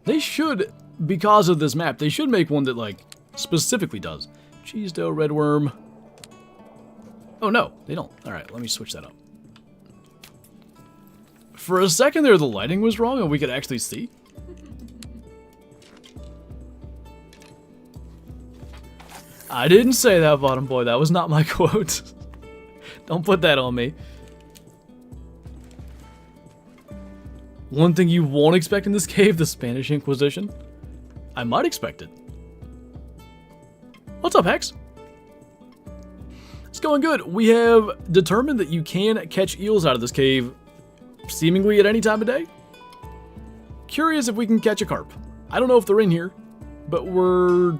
They should, because of this map, they should make one that, like, specifically does. Cheese dough, red worm. Oh, no, they don't. Alright, let me switch that up. For a second there, the lighting was wrong and we could actually see. I didn't say that, bottom boy. That was not my quote. Don't put that on me. One thing you won't expect in this cave, the Spanish Inquisition. I might expect it. What's up, Hex? It's going good. We have determined that you can catch eels out of this cave seemingly at any time of day. Curious if we can catch a carp. I don't know if they're in here, but we're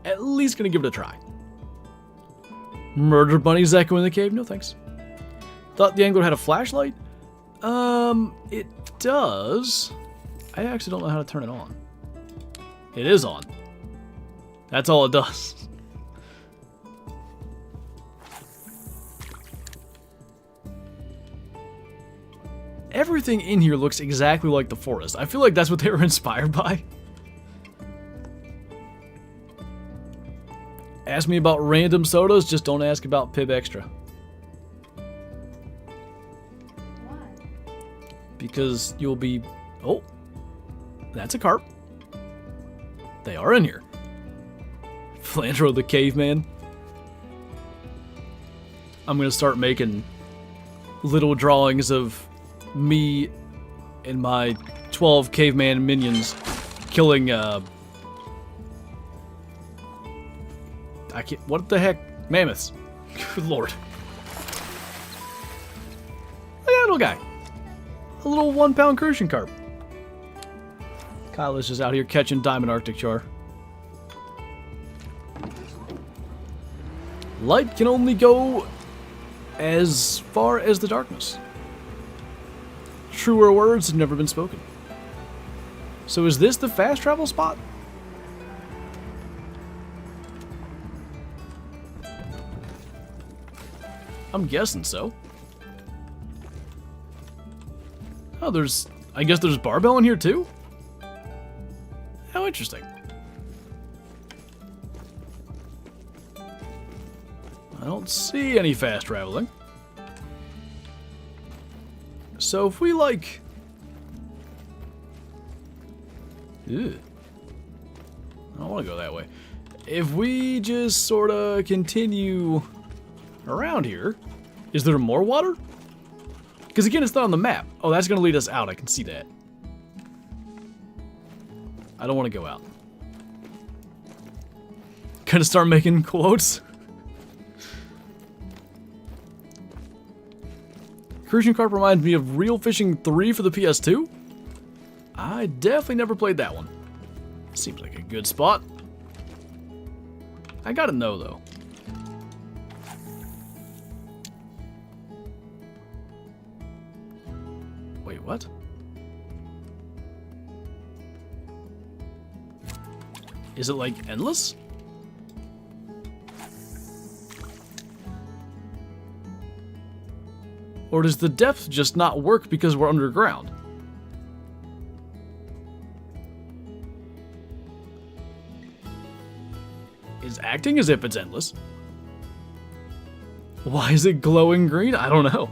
at least gonna give it a try. Murder bunnies echo in the cave? No thanks. Thought the angler had a flashlight? It does. I actually don't know how to turn it on. It is on. That's all it does. Everything in here looks exactly like the forest. I feel like that's what they were inspired by. Ask me about random sodas, just don't ask about Pib Extra. Why? Because you'll be... Oh, that's a carp. They are in here. Flinter the caveman. I'm gonna start making little drawings of me and my 12 caveman minions killing I can't, what the heck? Mammoths. Good lord. Look at that little guy. A little 1 pound crucian carp. Kyle is just out here catching diamond arctic char. Light can only go as far as the darkness. Truer words have never been spoken. So is this the fast travel spot? I'm guessing so. Oh, I guess there's Barbel in here too? How interesting. I don't see any fast traveling. So if we like... Ew. I don't want to go that way. If we just sort of continue around here, is there more water? Because again, it's not on the map. Oh, that's going to lead us out. I can see that. I don't want to go out. Gonna start making quotes. Crucian Carp reminds me of Real Fishing 3 for the PS2. I definitely never played that one. Seems like a good spot. I gotta know, though. Wait, what? Is it, like, endless? Or does the depth just not work because we're underground? It's acting as if it's endless. Why is it glowing green? I don't know.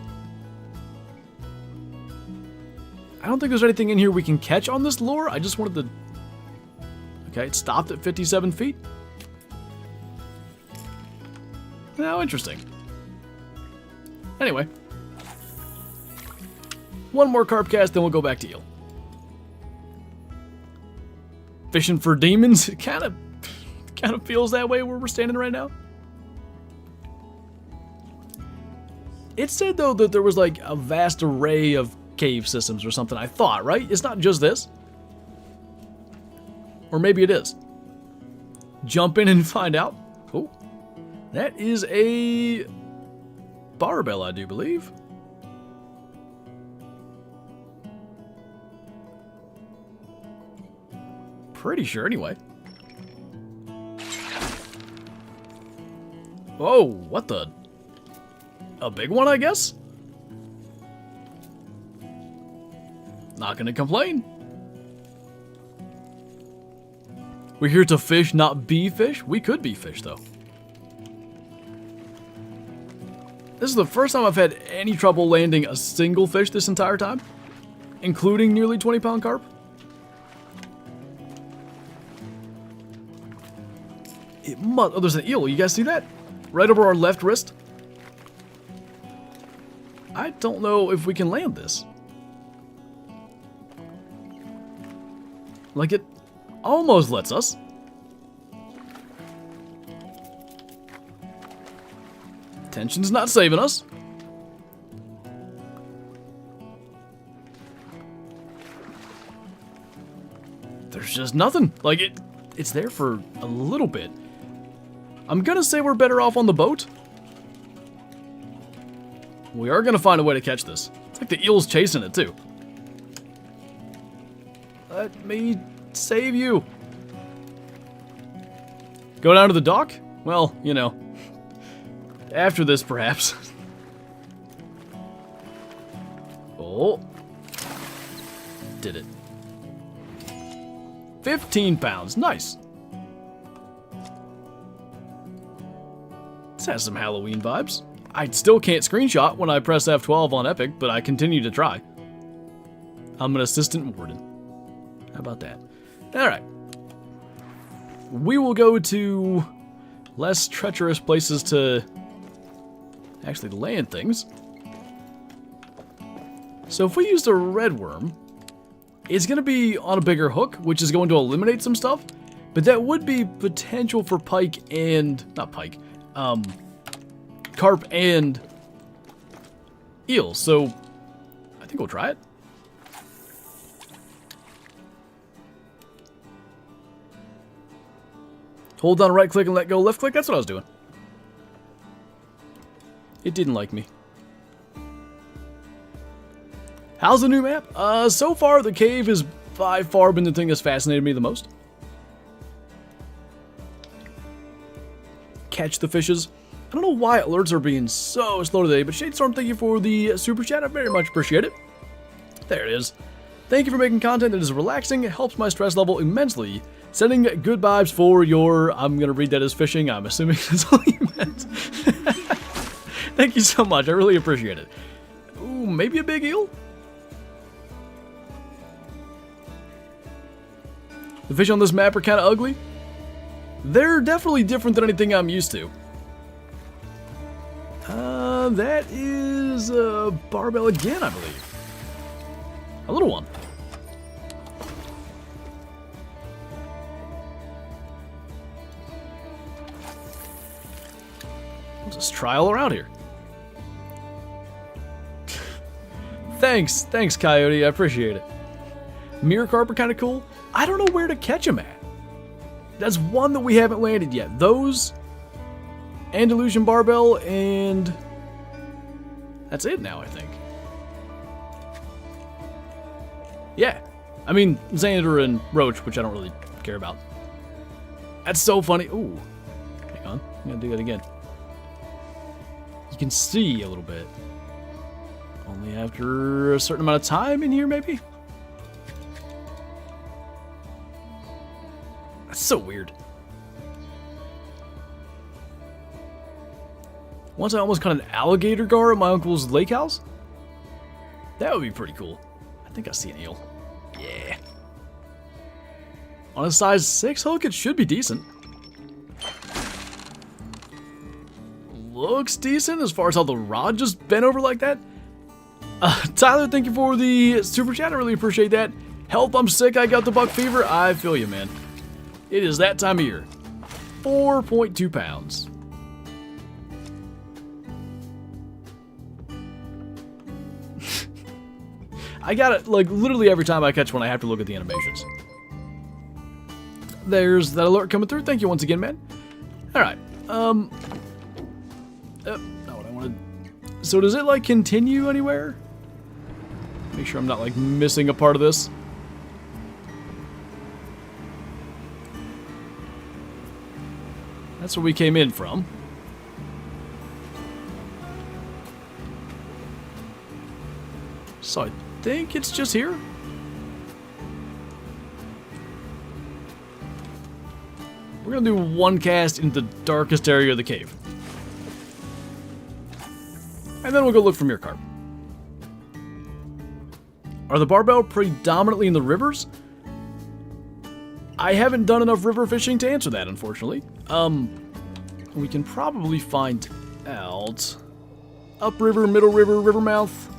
I don't think there's anything in here we can catch on this lure. I just wanted to... Okay, it stopped at 57 feet. How interesting. Anyway. One more carp cast, then we'll go back to eel. Fishing for demons? It kind of feels that way where we're standing right now. It said, though, that there was like a vast array of cave systems or something, I thought, right? It's not just this. Or maybe it is. Jump in and find out. Oh, that is a barbel, I do believe. Pretty sure, anyway. Whoa, what the? A big one, I guess? Not gonna complain. We're here to fish, not be fish? We could be fish, though. This is the first time I've had any trouble landing a single fish this entire time, including nearly 20-pound carp. It must. Oh, there's an eel. You guys see that? Right over our left wrist. I don't know if we can land this. Like, it almost lets us. Tension's not saving us. There's just nothing. Like, it's there for a little bit. I'm gonna say we're better off on the boat. We are gonna find a way to catch this. It's like the eel's chasing it, too. Let me save you. Go down to the dock? Well, you know. After this, perhaps. Oh. Did it. 15 pounds. Nice. This has some Halloween vibes. I still can't screenshot when I press F12 on Epic, but I continue to try. I'm an assistant warden. How about that? Alright. We will go to less treacherous places to actually land things. So if we used a red worm, it's going to be on a bigger hook, which is going to eliminate some stuff. But that would be potential for pike and... not pike. Carp and eel. So I think we'll try it. Hold down right click and let go left click. That's what I was doing. It didn't like me. How's the new map? So far the cave has by far been the thing that's fascinated me the most. Catch the fishes. I don't know why alerts are being so slow today, but Shadestorm, thank you for the super chat. I very much appreciate it. There it is. Thank you for making content that is relaxing. It helps my stress level immensely. Sending good vibes for your... I'm going to read that as fishing. I'm assuming that's all you meant. Thank you so much. I really appreciate it. Ooh, maybe a big eel? The fish on this map are kind of ugly. They're definitely different than anything I'm used to. That is a barbel again, I believe. A little one. Let's just try all around here. Thanks, Coyote. I appreciate it. Mirror carp are kind of cool. I don't know where to catch them at. That's one that we haven't landed yet. Those, Andalusian barbel, and that's it now, I think. Yeah. I mean, Xander and Roach, which I don't really care about. That's so funny. Ooh. Hang on. I'm going to do that again. You can see a little bit. Only after a certain amount of time in here, maybe? That's so weird. Once I almost caught an alligator gar at my uncle's lake house. That would be pretty cool. I think I see an eel. Yeah. On a size 6 hook, it should be decent. Looks decent as far as how the rod just bent over like that. Tyler, thank you for the super chat. I really appreciate that. Help, I'm sick. I got the buck fever. I feel you, man. It is that time of year. 4.2 pounds. I got it, like, literally every time I catch one, I have to look at the animations. There's that alert coming through. Thank you once again, man. Alright, not what I wanted. So does it, like, continue anywhere? Make sure I'm not, like, missing a part of this. That's where we came in from. So I think it's just here. We're gonna do one cast in the darkest area of the cave. And then we'll go look for mirror carp. Are the barbel predominantly in the rivers? I haven't done enough river fishing to answer that, unfortunately. We can probably find out. Upriver, middle river, river mouth.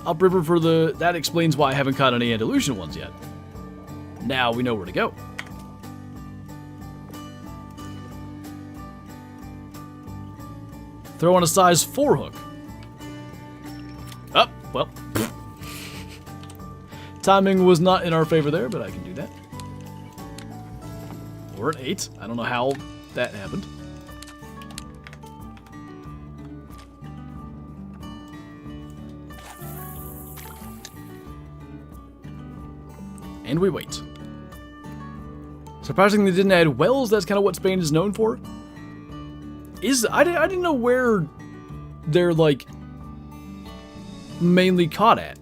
Upriver for the... That explains why I haven't caught any Andalusian ones yet. Now we know where to go. Throw on a size 4 hook. Oh, well. Timing was not in our favor there, but I can do that. We're at 8. I don't know how that happened. And we wait. Surprisingly, they didn't add wells. That's kind of what Spain is known for. I didn't know where they're, like, mainly caught at.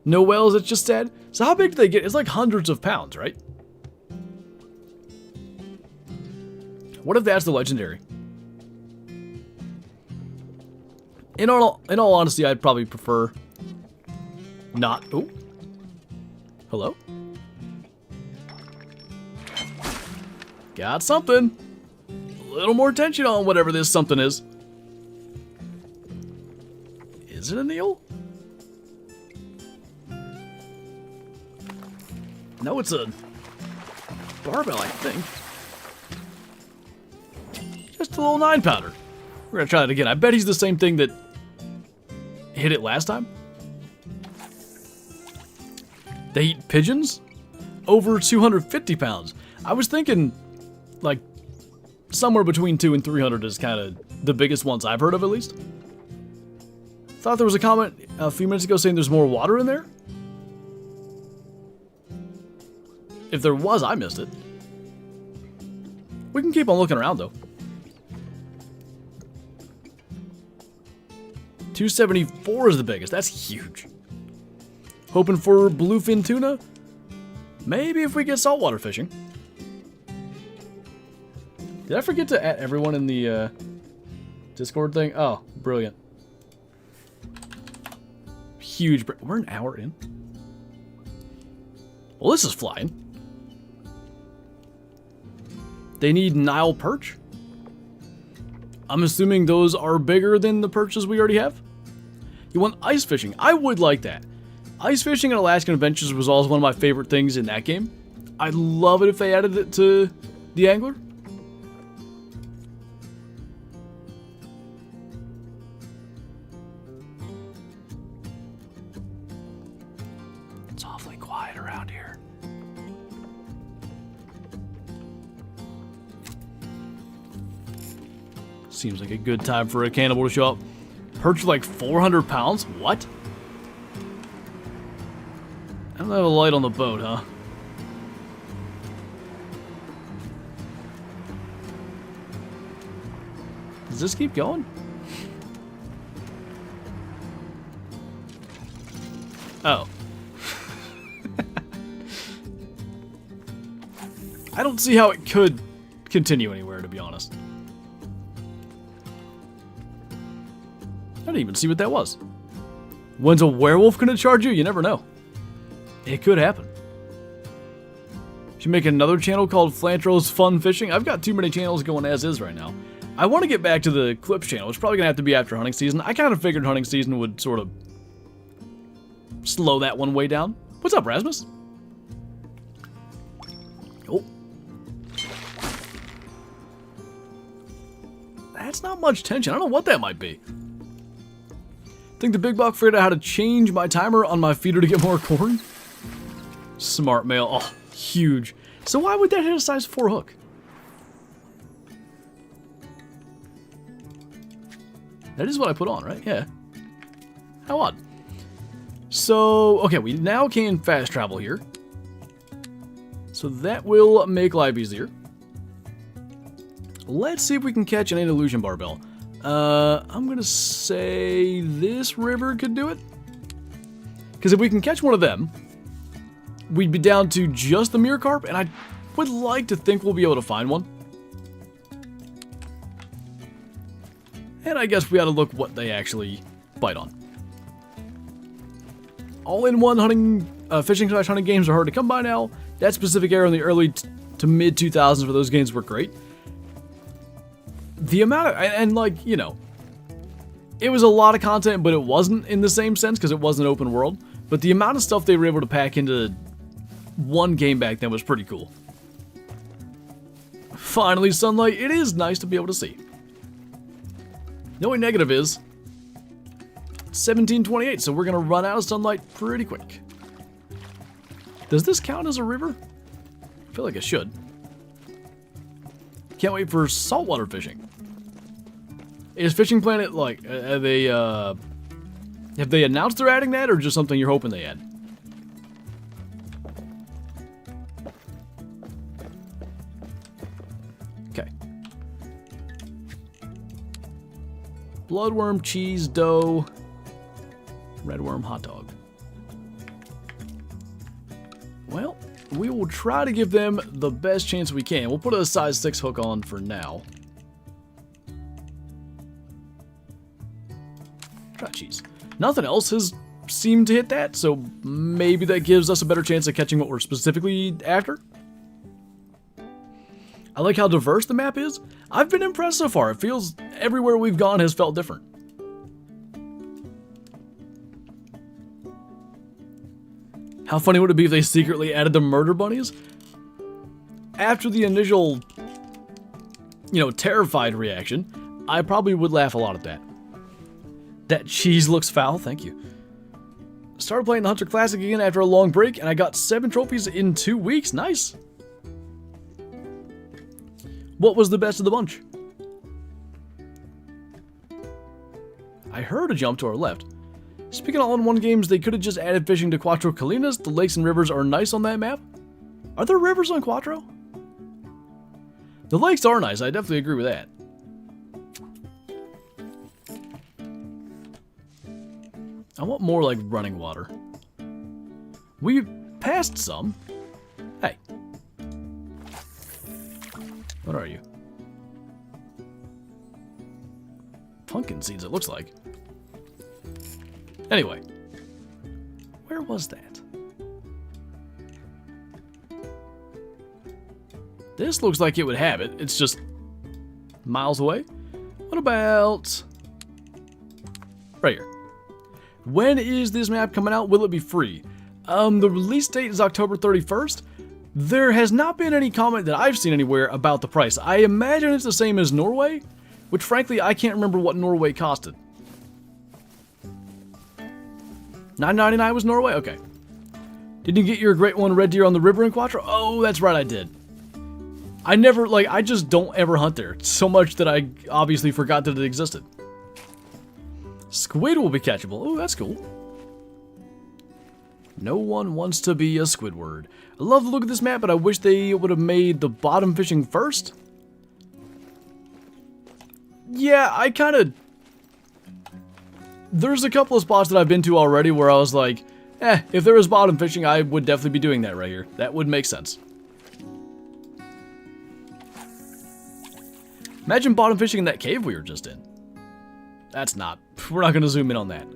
No wells, it's just sad. So how big do they get? It's like hundreds of pounds, right? What if that's the legendary? In all honesty, I'd probably prefer not. Oh. Hello? Got something. A little more tension on whatever this something is. Is it an eel? No, it's a barbel, I think. Just a little 9-pounder. We're gonna try that again. I bet he's the same thing that hit it last time. They eat pigeons? Over 250 pounds. I was thinking, like, somewhere between 200 and 300 is kind of the biggest ones I've heard of, at least. Thought there was a comment a few minutes ago saying there's more water in there. If there was, I missed it. We can keep on looking around, though. 274 is the biggest. That's huge. Hoping for bluefin tuna? Maybe if we get saltwater fishing. Did I forget to add everyone in the Discord thing? Oh, brilliant. Huge. We're an hour in. Well, this is flying. They need Nile perch. I'm assuming those are bigger than the perches we already have. You want ice fishing? I would like that. Ice fishing in Alaskan Adventures was always one of my favorite things in that game. I'd love it if they added it to theAngler. It's awfully quiet around here. Seems like a good time for a cannibal to show up. Perch like 400 pounds? What? I don't have a light on the boat, huh? Does this keep going? Oh. I don't see how it could continue anywhere, to be honest. I didn't even see what that was. When's a werewolf gonna charge you? You never know. It could happen. Should make another channel called Flantro's Fun Fishing. I've got too many channels going as is right now. I want to get back to the clips channel. It's probably gonna have to be after hunting season. I kind of figured hunting season would sort of slow that one way down. What's up, Rasmus? Oh. That's not much tension. I don't know what that might be. Think the big buck figured out how to change my timer on my feeder to get more corn? Smart male. Oh, huge. So why would that hit a size 4 hook? That is what I put on, right? Yeah. How odd. So, okay, we now can fast travel here. So that will make life easier. Let's see if we can catch an Andalusian barbel. I'm gonna say this river could do it. Because if we can catch one of them, we'd be down to just the mere carp, and I would like to think we'll be able to find one. And I guess we ought to look what they actually bite on. All-in-one hunting fishing/hunting games are hard to come by now. That specific era in the early to mid 2000s for those games were great. The amount of, and like, you know, it was a lot of content, but it wasn't in the same sense because it wasn't open world. But the amount of stuff they were able to pack into one game back then was pretty cool. Finally, sunlight. It is nice to be able to see. The only negative is 1728, so we're going to run out of sunlight pretty quick. Does this count as a river? I feel like it should. Can't wait for saltwater fishing. Is Fishing Planet, like, have they announced they're adding that, or just something you're hoping they add? Okay. Bloodworm, cheese, dough, redworm, hot dog. Well, we will try to give them the best chance we can. We'll put a size 6 hook on for now. Ah, jeez. Nothing else has seemed to hit that, so maybe that gives us a better chance of catching what we're specifically after. I like how diverse the map is. I've been impressed so far. It feels everywhere we've gone has felt different. How funny would it be if they secretly added the murder bunnies? After the initial, you know, terrified reaction, I probably would laugh a lot at that. That cheese looks foul, thank you. Started playing the Hunter Classic again after a long break, and I got 7 trophies in 2 weeks. Nice. What was the best of the bunch? I heard a jump to our left. Speaking of all-in-one games, they could have just added fishing to Cuatro Colinas. The lakes and rivers are nice on that map. Are there rivers on Cuatro? The lakes are nice, I definitely agree with that. I want more like running water. We passed some. Hey. What are you? Pumpkin seeds, it looks like. Anyway. Where was that? This looks like it would have it. It's just miles away. What about right here? When is this map coming out? Will it be free? The release date is October 31st. There has not been any comment that I've seen anywhere about the price. I imagine it's the same as Norway, which frankly I can't remember what Norway costed. $9.99 was Norway? Okay. Did you get your great one red deer on the river in Cuatro? Oh, that's right, I did. I never, like, I just don't ever hunt there. So much that I obviously forgot that it existed. Squid will be catchable. Oh, that's cool. No one wants to be a Squidward. I love the look of this map, but I wish they would have made the bottom fishing first. Yeah, I kind of... There's a couple of spots that I've been to already where I was like, if there was bottom fishing, I would definitely be doing that right here. That would make sense. Imagine bottom fishing in that cave we were just in. That's not. We're not going to zoom in on that.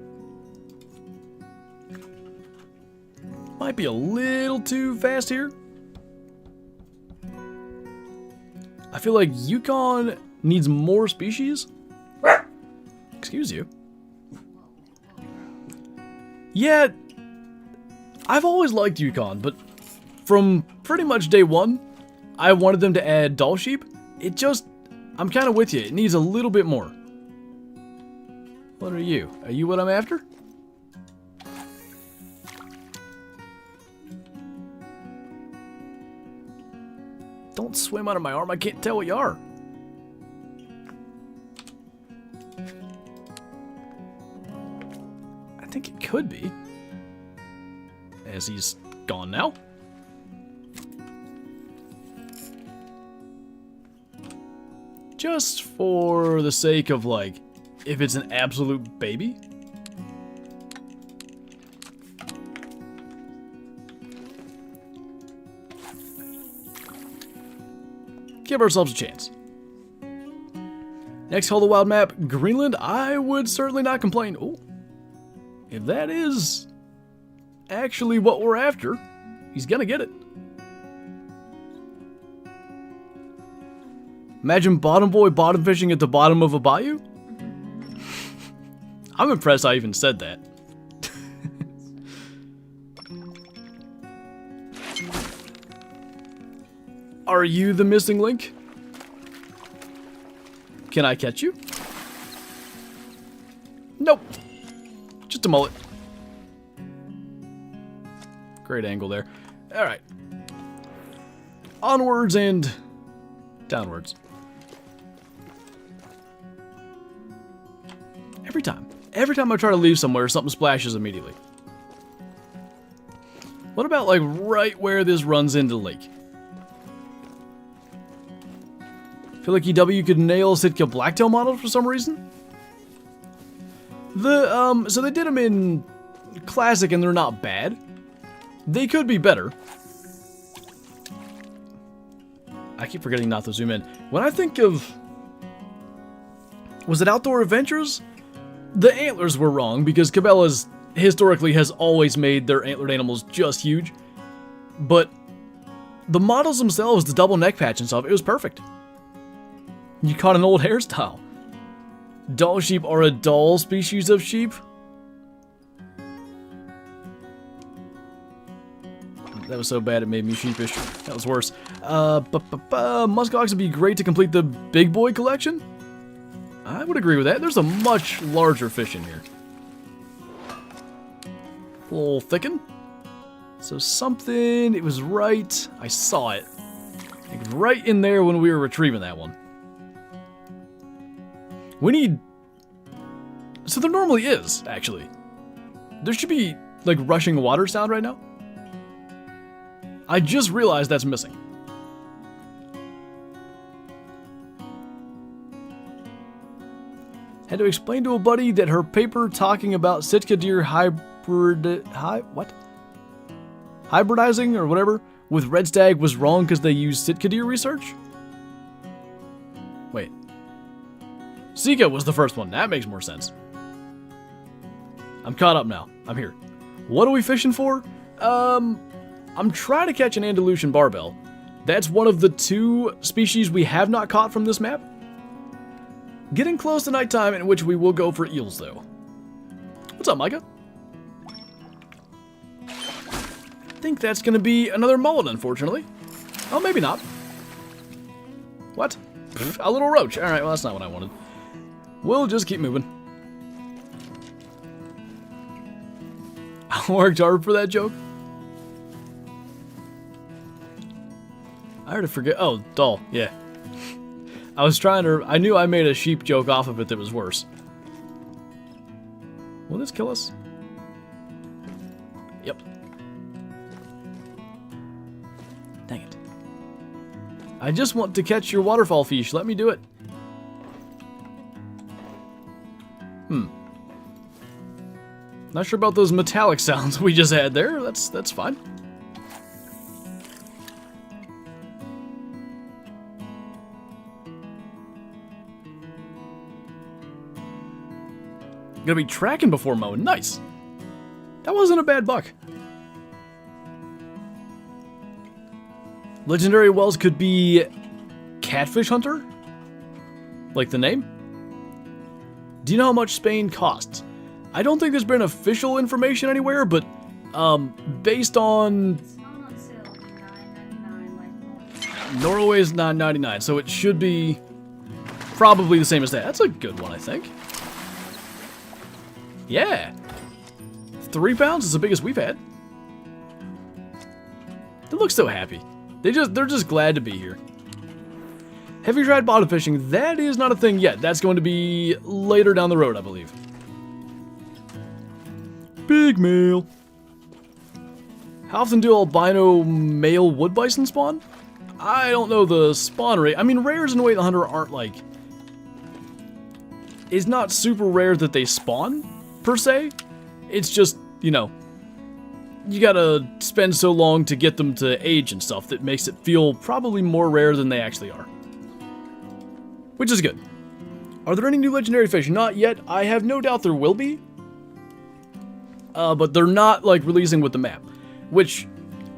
Might be a little too fast here. I feel like Yukon needs more species. Excuse you. Yeah, I've always liked Yukon, but from pretty much day one, I wanted them to add doll sheep. It just, I'm kind of with you. It needs a little bit more. What are you? Are you what I'm after? Don't swim under my arm. I can't tell what you are. I think it could be. As he's gone now. Just for the sake of, like, if it's an absolute baby. Give ourselves a chance. Next Call of the Wild map, Greenland. I would certainly not complain. Oh, if that is actually what we're after, he's gonna get it. Imagine bottom boy bottom fishing at the bottom of a bayou? I'm impressed I even said that. Are you the missing link? Can I catch you? Nope. Just a mullet. Great angle there. Alright. Onwards and downwards. Every time I try to leave somewhere, something splashes immediately. What about like right where this runs into the lake? Feel like EW could nail Sitka Blacktail model for some reason? So they did them in Classic and they're not bad. They could be better. I keep forgetting not to zoom in. When I think of... Was it Outdoor Adventures? The antlers were wrong because Cabela's historically has always made their antlered animals just huge. But the models themselves, the double neck patch and stuff, it was perfect. You caught an old hairstyle. Doll sheep are a dull species of sheep. That was so bad it made me sheepish. That was worse. Muskox would be great to complete the big boy collection. I would agree with that. There's a much larger fish in here. A little thicken. So something, it was right. I saw it. Like right in there when we were retrieving that one. We need... So there normally is, actually. There should be, like, rushing water sound right now. I just realized that's missing. Had to explain to a buddy that her paper talking about Sitka deer hybridizing or whatever with red stag was wrong because they used Sitka deer research? Wait. Sika was the first one. That makes more sense. I'm caught up now. I'm here. What are we fishing for? I'm trying to catch an Andalusian barbel. That's one of the 2 species we have not caught from this map. Getting close to nighttime, in which we will go for eels, though. What's up, Micah? I think that's going to be another mullet, unfortunately. Oh, maybe not. What? A little roach. Alright, well, that's not what I wanted. We'll just keep moving. I worked hard for that joke. I already forget. Oh, doll. Yeah. I was trying to... I knew I made a sheep joke off of it that was worse. Will this kill us? Yep. Dang it. I just want to catch your waterfall fish. Let me do it. Not sure about those metallic sounds we just had there. That's fine. Gonna be tracking before mowing. Nice. That wasn't a bad buck. Legendary Wells could be Catfish Hunter? Like the name? Do you know how much Spain costs? I don't think there's been official information anywhere, but based on... It's not on sale for $9.99 like Norway is $9.99, so it should be probably the same as that. That's a good one, I think. Yeah. 3 pounds is the biggest we've had. They look so happy. They're just glad to be here. Have you tried bottom fishing? That is not a thing yet. That's going to be later down the road, I believe. Big male. How often do albino male wood bison spawn? I don't know the spawn rate. I mean, rares in Way the Hunter aren't like... It's not super rare that they spawn, per se. It's just, you know, you gotta spend so long to get them to age and stuff that makes it feel probably more rare than they actually are. Which is good. Are there any new legendary fish? Not yet. I have no doubt there will be. but they're not like releasing with the map, which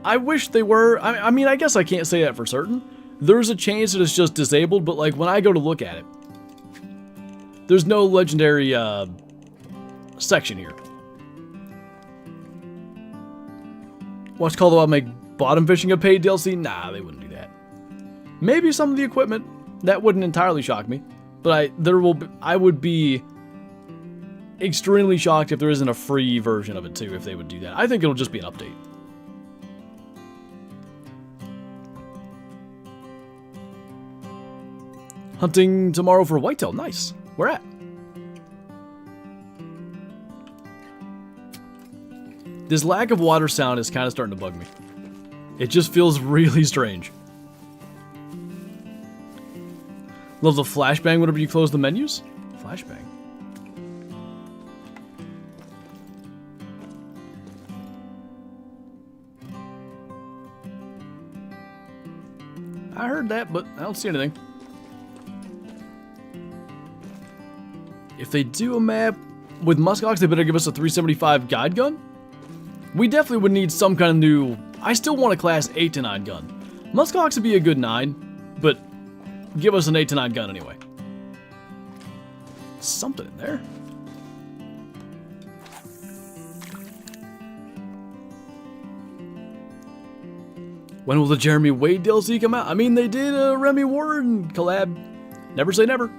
I wish they were. I mean, I guess I can't say that for certain. There's a chance that it's just disabled, but like when I go to look at it, there's no legendary section here. What's called about make bottom fishing a paid DLC? Nah, they wouldn't do that. Maybe some of the equipment. That wouldn't entirely shock me, but I would be extremely shocked if there isn't a free version of it too, if they would do that. I think it'll just be an update. Hunting tomorrow for whitetail. Nice. Where at? This lack of water sound is kind of starting to bug me. It just feels really strange. Love the flashbang whenever you close the menus. Flashbang. I heard that, but I don't see anything. If they do a map with muskox, they better give us a 375 guide gun. We definitely would need some kind of new... I still want a class 8 to 9 gun. Muskox would be a good 9, but give us an 8 to 9 gun anyway. Something in there. When will the Jeremy Wade DLC come out? I mean, they did a Remy Warren collab. Never say never.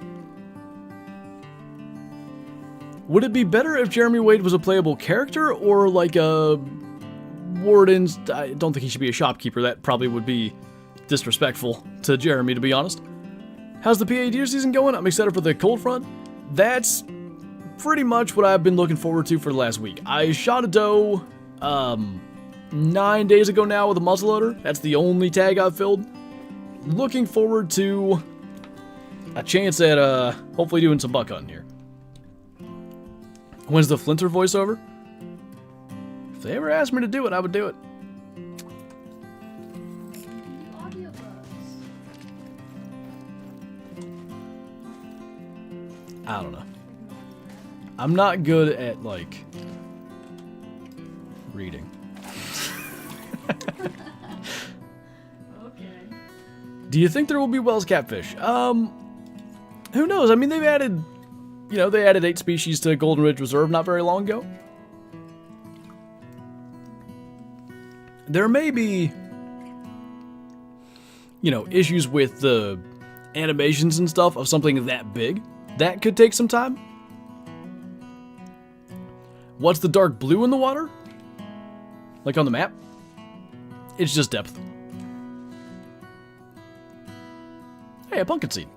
Would it be better if Jeremy Wade was a playable character or like a Warden's? I don't think he should be a shopkeeper. That probably would be disrespectful to Jeremy, to be honest. How's the PA deer season going? I'm excited for the cold front. That's pretty much what I've been looking forward to for the last week. I shot a doe 9 days ago now with a muzzleloader. That's the only tag I've filled. Looking forward to a chance at hopefully doing some buck hunting here. When's the Flinter voiceover? If they ever asked me to do it, I would do it. I don't know. I'm not good at, like, reading. Okay. Do you think there will be Wells catfish? Who knows? I mean, they've added... You know, they added 8 species to Golden Ridge Reserve not very long ago. There may be, you know, issues with the animations and stuff of something that big. That could take some time. What's the dark blue in the water? Like on the map? It's just depth. Hey, a pumpkin seed.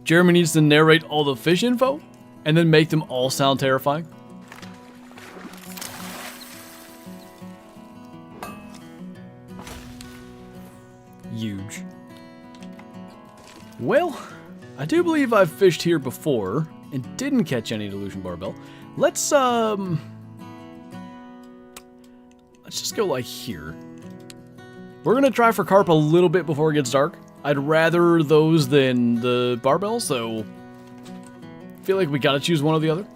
Jeremy needs to narrate all the fish info and then make them all sound terrifying. Huge. Well, I do believe I've fished here before and didn't catch any Delusion Barbel. Let's just go like here. We're gonna try for carp a little bit before it gets dark. I'd rather those than the barbell, so I feel like we gotta choose one or the other.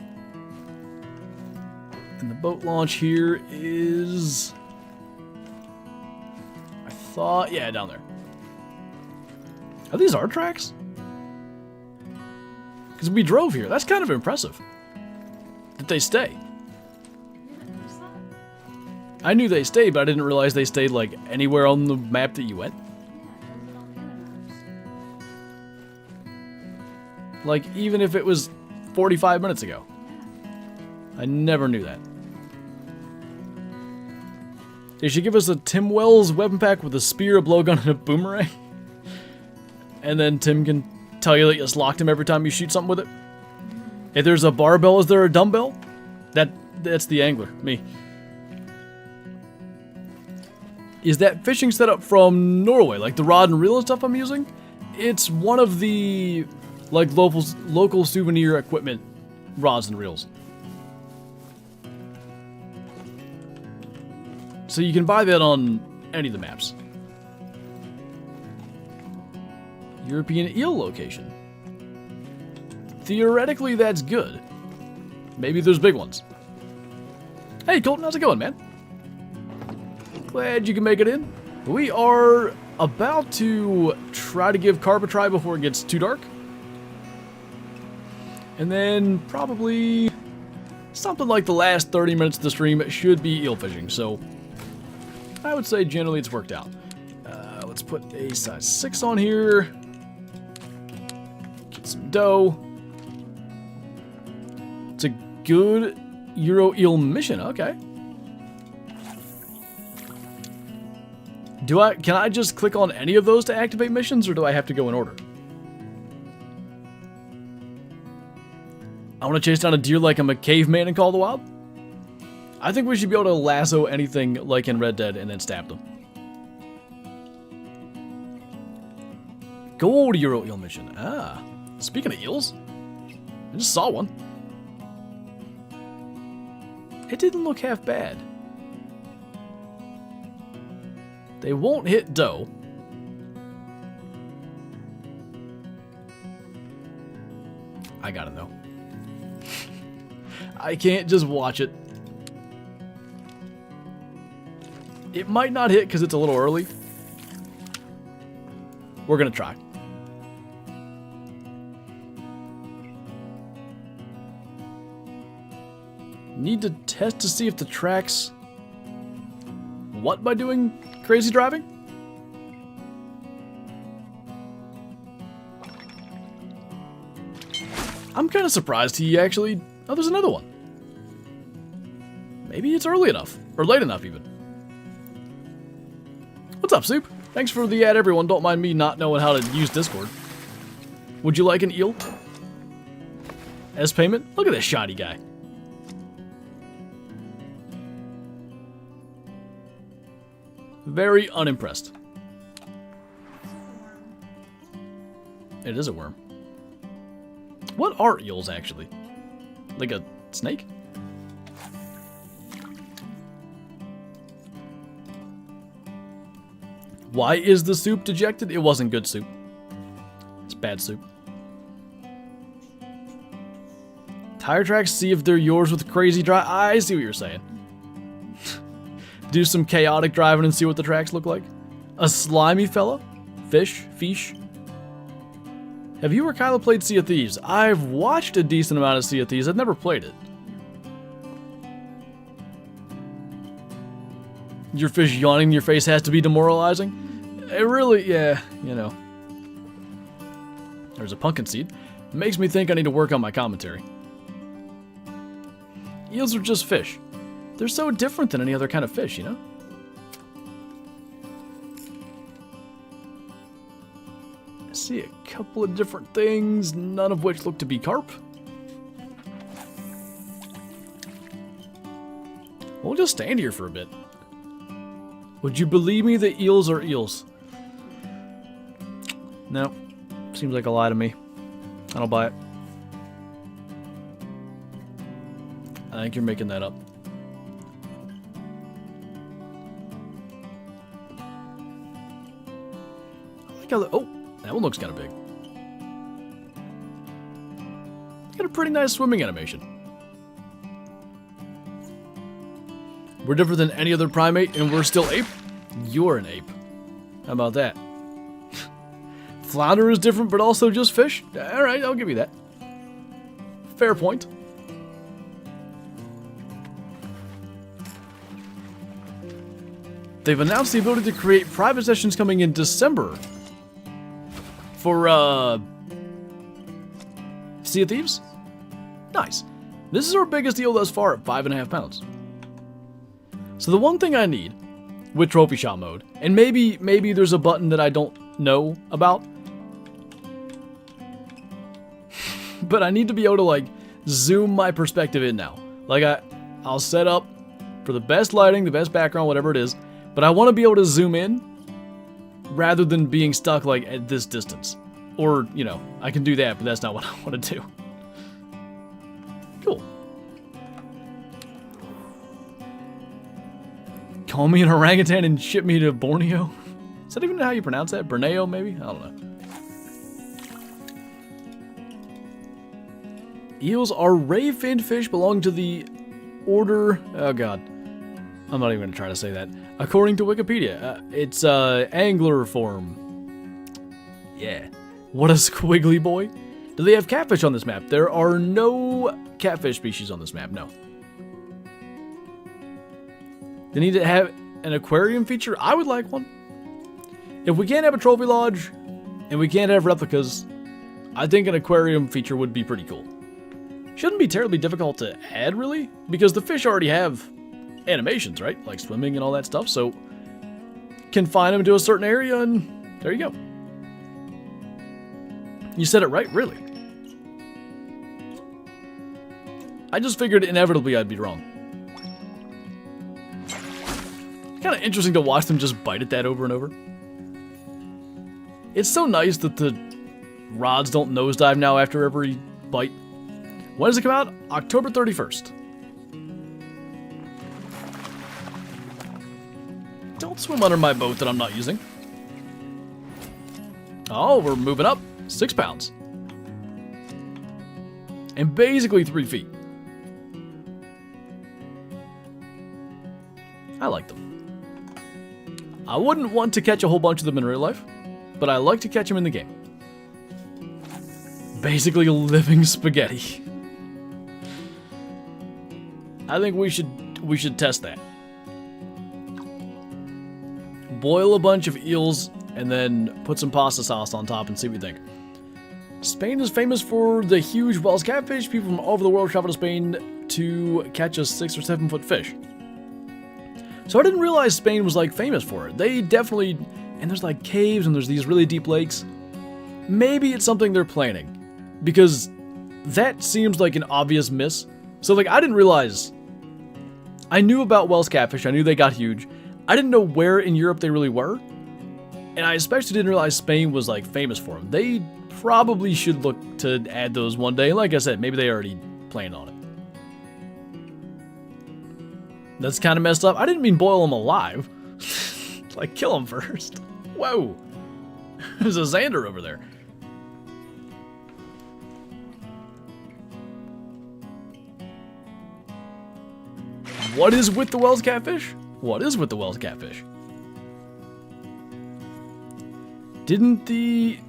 And the boat launch here is... I thought... Yeah, down there. Are these our tracks? Because we drove here. That's kind of impressive. Did they stay? I knew they stayed, but I didn't realize they stayed, like, anywhere on the map that you went. Like, even if it was 45 minutes ago. I never knew that. They should give us a Tim Wells weapon pack with a spear, a blowgun, and a boomerang. And then Tim can tell you that you just locked him every time you shoot something with it. If there's a barbell, is there a dumbbell? That's the angler, me. Is that fishing setup from Norway? Like the rod and reel and stuff I'm using? It's one of the... like local souvenir equipment rods and reels. So you can buy that on any of the maps. European eel location. theoretically that's good. Maybe there's big ones. Hey Colton, how's it going, man? Glad you can make it in. We are about to try to give Carp a try before it gets too dark. And then probably something like the last 30 minutes of the stream should be eel fishing. So I would say generally it's worked out. Let's put a size 6 on here. Get some dough. It's a good Euro eel mission. Okay. Can I just click on any of those to activate missions, or do I have to go in order? I want to chase down a deer like I'm a caveman in Call of the Wild. I think we should be able to lasso anything like in Red Dead and then stab them. Gold Euro eel mission. Ah, speaking of eels, I just saw one. It didn't look half bad. They won't hit dough. I gotta know. I can't just watch it. It might not hit because it's a little early. We're gonna try. Need to test to see if the tracks... What by doing crazy driving? I'm kind of surprised he actually... Oh, there's another one. Maybe it's early enough. Or late enough, even. What's up, Soup? Thanks for the ad, everyone. Don't mind me not knowing how to use Discord. Would you like an eel? As payment? Look at this shoddy guy. Very unimpressed. It is a worm. What are eels, actually? Like a snake? Why is the soup dejected? It wasn't good soup. It's bad soup. Tire tracks, see if they're yours with crazy drive. I see what you're saying. Do some chaotic driving and see what the tracks look like. A slimy fella? Fish? Have you or Kyla played Sea of Thieves? I've watched a decent amount of Sea of Thieves. I've never played it. Your fish yawning in your face has to be demoralizing? It really, yeah, you know. There's a pumpkin seed. It makes me think I need to work on my commentary. Eels are just fish. They're so different than any other kind of fish, you know? I see a couple of different things, none of which look to be carp. We'll just stand here for a bit. Would you believe me that eels are eels? No. Seems like a lie to me. I don't buy it. I think you're making that up. I like how oh, that one looks kind of big. Got a pretty nice swimming animation. We're different than any other primate, and we're still ape? You're an ape. How about that? Flounder is different, but also just fish? Alright, I'll give you that. Fair point. They've announced the ability to create private sessions coming in December. For, Sea of Thieves? Nice. This is our biggest deal thus far at 5.5 pounds. So the one thing I need with trophy shot mode, and maybe there's a button that I don't know about, but I need to be able to like zoom my perspective in now. Like I'll set up for the best lighting, the best background, whatever it is, but I want to be able to zoom in rather than being stuck like at this distance. Or, you know, I can do that, but that's not what I want to do. Cool. Call me an orangutan and ship me to Borneo? Is that even how you pronounce that? Borneo, maybe? I don't know. Eels are ray-finned fish belonging to the order... Oh, God. I'm not even going to try to say that. According to Wikipedia, it's angler form. Yeah. What a squiggly boy. Do they have catfish on this map? There are no catfish species on this map, no. They need to have an aquarium feature? I would like one. If we can't have a trophy lodge, and we can't have replicas, I think an aquarium feature would be pretty cool. Shouldn't be terribly difficult to add, really, because the fish already have animations, right? Like swimming and all that stuff, so confine them to a certain area, and there you go. You said it right, really. I just figured inevitably I'd be wrong. Kind of interesting to watch them just bite at that over and over. It's so nice that the rods don't nosedive now after every bite. When does it come out? October 31st. Don't swim under my boat that I'm not using. Oh, we're moving up. 6 pounds. And basically 3 feet. I like them. I wouldn't want to catch a whole bunch of them in real life, but I like to catch them in the game. Basically living spaghetti. I think we should test that. Boil a bunch of eels and then put some pasta sauce on top and see what we think. Spain is famous for the huge Wells catfish. People from all over the world travel to Spain to catch a 6 or 7 foot fish. So I didn't realize Spain was like famous for it. They definitely, and there's like caves and there's these really deep lakes. Maybe it's something they're planning, because that seems like an obvious miss. So like I didn't realize, I knew about Wells catfish, I knew they got huge. I didn't know where in Europe they really were. And I especially didn't realize Spain was like famous for them. They probably should look to add those one day. Like I said, maybe they already planned on it. That's kind of messed up. I didn't mean boil them alive. Like, kill them first. Whoa. There's a Xander over there. What is with the Wells catfish? What is with the Wells catfish? Didn't they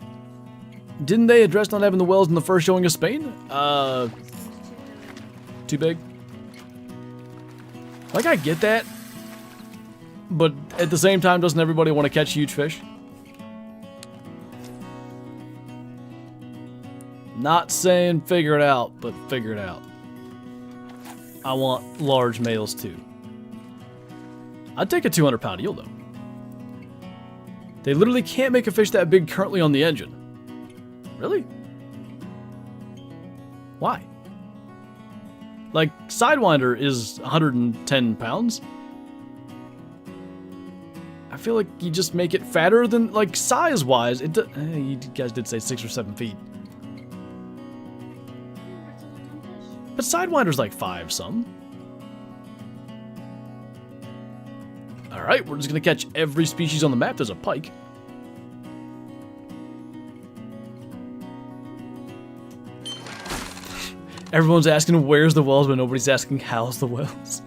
address not having the Wells in the first showing of Spain? Too big? Like, I get that, but at the same time, doesn't everybody want to catch huge fish? Not saying figure it out, but figure it out. I want large males too. I'd take a 200-pound eel though. They literally can't make a fish that big currently on the engine. Really? Why? Like, Sidewinder is 110 pounds. I feel like you just make it fatter than, like, size-wise. You guys did say 6 or 7 feet. But Sidewinder's like 5 some. Alright, we're just gonna catch every species on the map. There's a pike. Everyone's asking where's the Wells, but nobody's asking how's the Wells.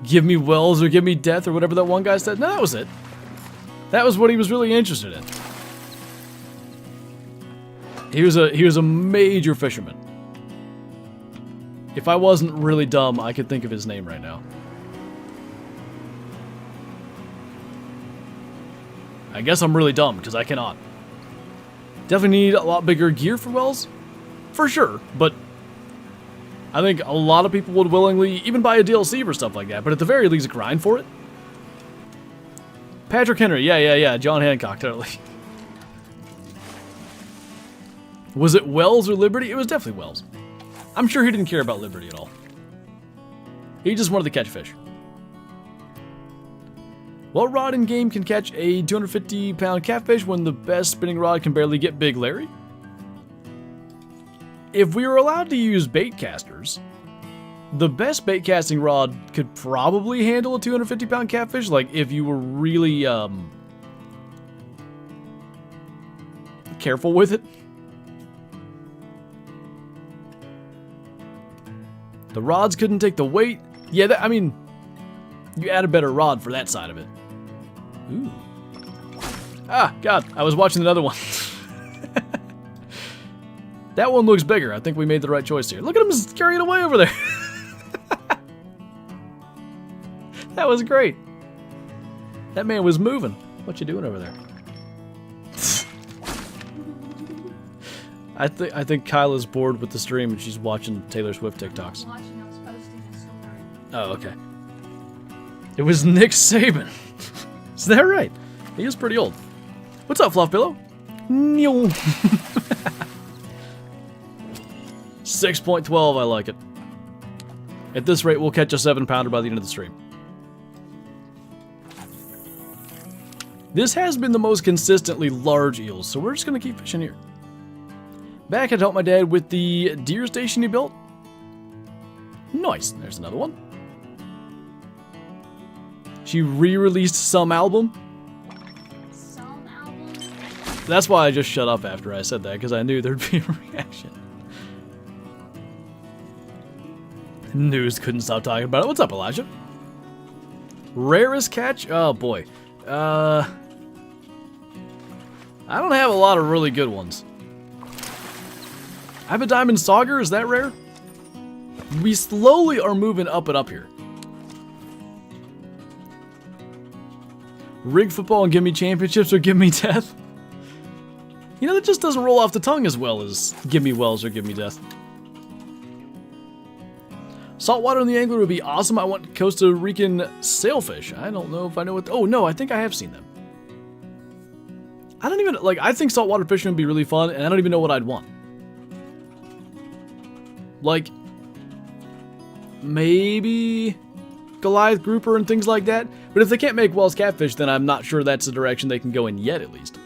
Give me Wells or give me death or whatever that one guy said. No, that was it. That was what he was really interested in. He was a major fisherman. If I wasn't really dumb, I could think of his name right now. I guess I'm really dumb because I cannot. Definitely need a lot bigger gear for Wells. For sure, but I think a lot of people would willingly even buy a DLC for stuff like that, but at the very least grind for it. Patrick Henry, yeah, John Hancock, totally. Was it Wells or Liberty? It was definitely Wells. I'm sure he didn't care about Liberty at all. He just wanted to catch fish. What rod in game can catch a 250-pound catfish when the best spinning rod can barely get Big Larry? If we were allowed to use bait casters, the best bait casting rod could probably handle a 250-pound catfish. Like, if you were really careful with it. The rods couldn't take the weight. Yeah, I mean, you add a better rod for that side of it. Ooh. Ah, God, I was watching another one. That one looks bigger. I think we made the right choice here. Look at him just carrying away over there. That was great. That man was moving. What you doing over there? I think Kyla's bored with the stream and she's watching Taylor Swift TikToks. I was posting a story. Oh, okay. It was Nick Saban. Is that right? He is pretty old. What's up, Fluff Pillow? 6.12, I like it. At this rate, we'll catch a 7-pounder by the end of the stream. This has been the most consistently large eels, so we're just going to keep fishing here. Back, I helped my dad with the deer station he built. Nice, there's another one. She re-released some album. Some album? That's why I just shut up after I said that, because I knew there'd be a reaction. News couldn't stop talking about it. What's up, Elijah? Rarest catch? Oh, boy. I don't have a lot of really good ones. I have a diamond sauger. Is that rare? We slowly are moving up and up here. Rig football and give me championships or give me death? You know, that just doesn't roll off the tongue as well as give me wells or give me death. Saltwater in the angler would be awesome. I want Costa Rican sailfish. I don't know if I know what... Oh, no, I think I have seen them. I don't even... Like, I think saltwater fishing would be really fun, and I don't even know what I'd want. Like, maybe Goliath grouper and things like that. But if they can't make Wells catfish, then I'm not sure that's the direction they can go in yet, at least.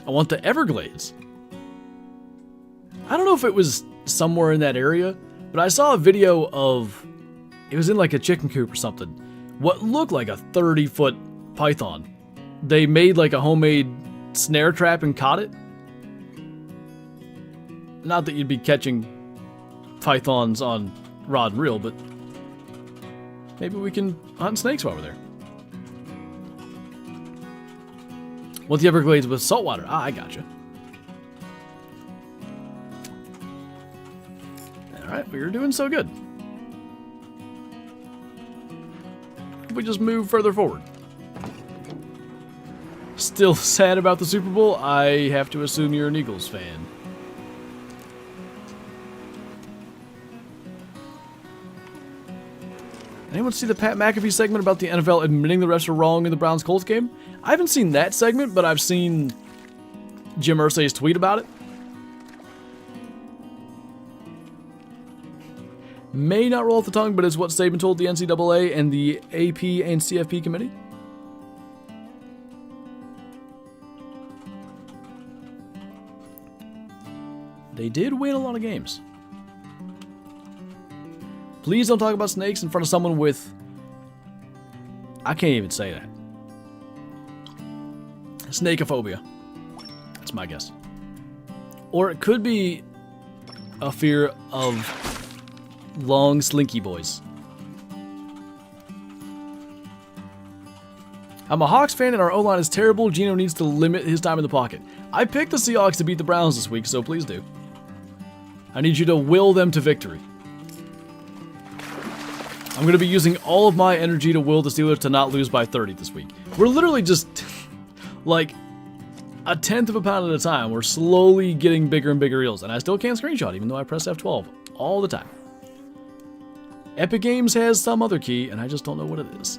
I want the Everglades. I don't know if it was somewhere in that area, but I saw a video of... It was in like a chicken coop or something. What looked like a 30-foot python. They made like a homemade snare trap and caught it. Not that you'd be catching pythons on rod and reel, but maybe we can hunt snakes while we're there. Want the Everglades with saltwater? Ah, I gotcha. Alright, we are doing so good. We just move further forward. Still sad about the Super Bowl? I have to assume you're an Eagles fan. Anyone see the Pat McAfee segment about the NFL admitting the refs are wrong in the Browns-Colts game? I haven't seen that segment, but I've seen Jim Irsay's tweet about it. May not roll off the tongue, but it's what Saban told the NCAA and the AP and CFP committee. They did win a lot of games. Please don't talk about snakes in front of someone with... I can't even say that. Snakeophobia. That's my guess. Or it could be a fear of long, slinky boys. I'm a Hawks fan and our O-line is terrible. Gino needs to limit his time in the pocket. I picked the Seahawks to beat the Browns this week, so please do. I need you to will them to victory. I'm going to be using all of my energy to will the Steelers to not lose by 30 this week. We're literally just, like, a tenth of a pound at a time. We're slowly getting bigger and bigger eels, and I still can't screenshot even though I press F12 all the time. Epic Games has some other key, and I just don't know what it is.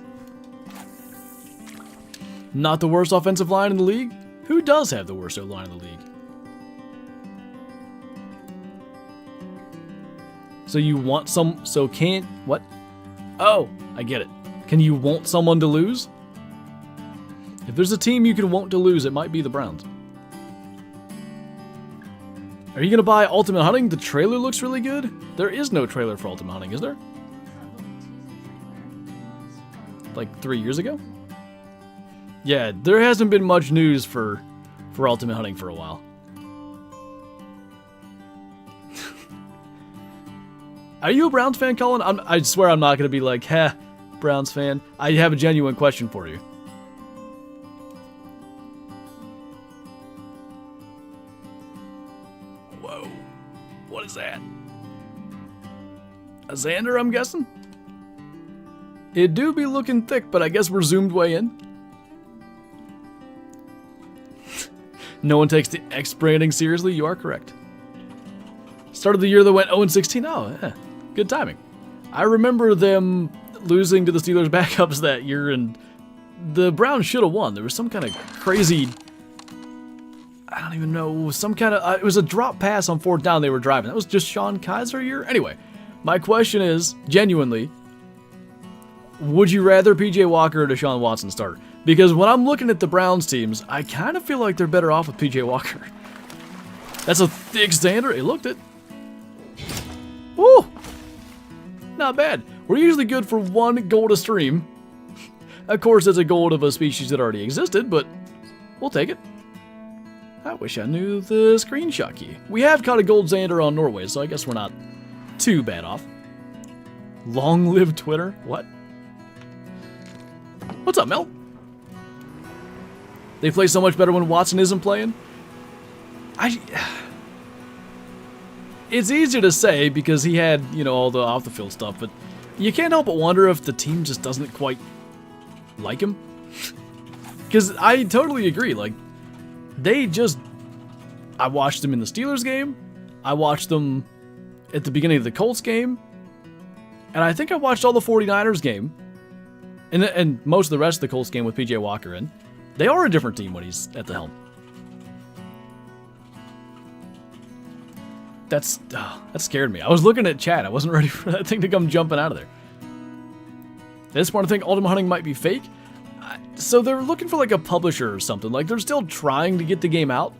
Not the worst offensive line in the league? Who does have the worst line in the league? So you want some... So can't... What? Oh, I get it. Can you want someone to lose? If there's a team you can want to lose, it might be the Browns. Are you going to buy Ultimate Hunting? The trailer looks really good. There is no trailer for Ultimate Hunting, is there? Like 3 years ago? Yeah, there hasn't been much news for for ultimate hunting for a while. Are you a Browns fan, Colin? I swear I'm not going to be like, heh, Browns fan. I have a genuine question for you. Whoa. What is that? A Xander, I'm guessing? It do be looking thick, but I guess we're zoomed way in. No one takes the X branding seriously. You are correct. Start of the year, they went 0-16. Oh, yeah. Good timing. I remember them losing to the Steelers backups that year, and the Browns should have won. There was some kind of crazy, I don't even know, some kind of, it was a drop pass on 4th down they were driving. That was just Sean Kaiser year? Anyway, my question is, genuinely, would you rather P.J. Walker or Deshaun Watson start? Because when I'm looking at the Browns teams, I kind of feel like they're better off with P.J. Walker. That's a thick Xander. He looked it. Woo! Not bad. We're usually good for 1 gold a stream. Of course, it's a gold of a species that already existed, but we'll take it. I wish I knew the screenshot key. We have caught a gold Xander on Norway, so I guess we're not too bad off. Long live Twitter? What? What's up, Mel? They play so much better when Watson isn't playing? It's easier to say because he had, you know, all the off-the-field stuff, but you can't help but wonder if the team just doesn't quite like him. Because I totally agree, like, I watched them in the Steelers game, I watched them at the beginning of the Colts game, and I think I watched all the 49ers game, and most of the rest of the Colts game with P.J. Walker in. They are a different team when he's at the helm. That scared me. I was looking at chat. I wasn't ready for that thing to come jumping out of there. They just want to think ultimate hunting might be fake. So they're looking for like a publisher or something. Like they're still trying to get the game out.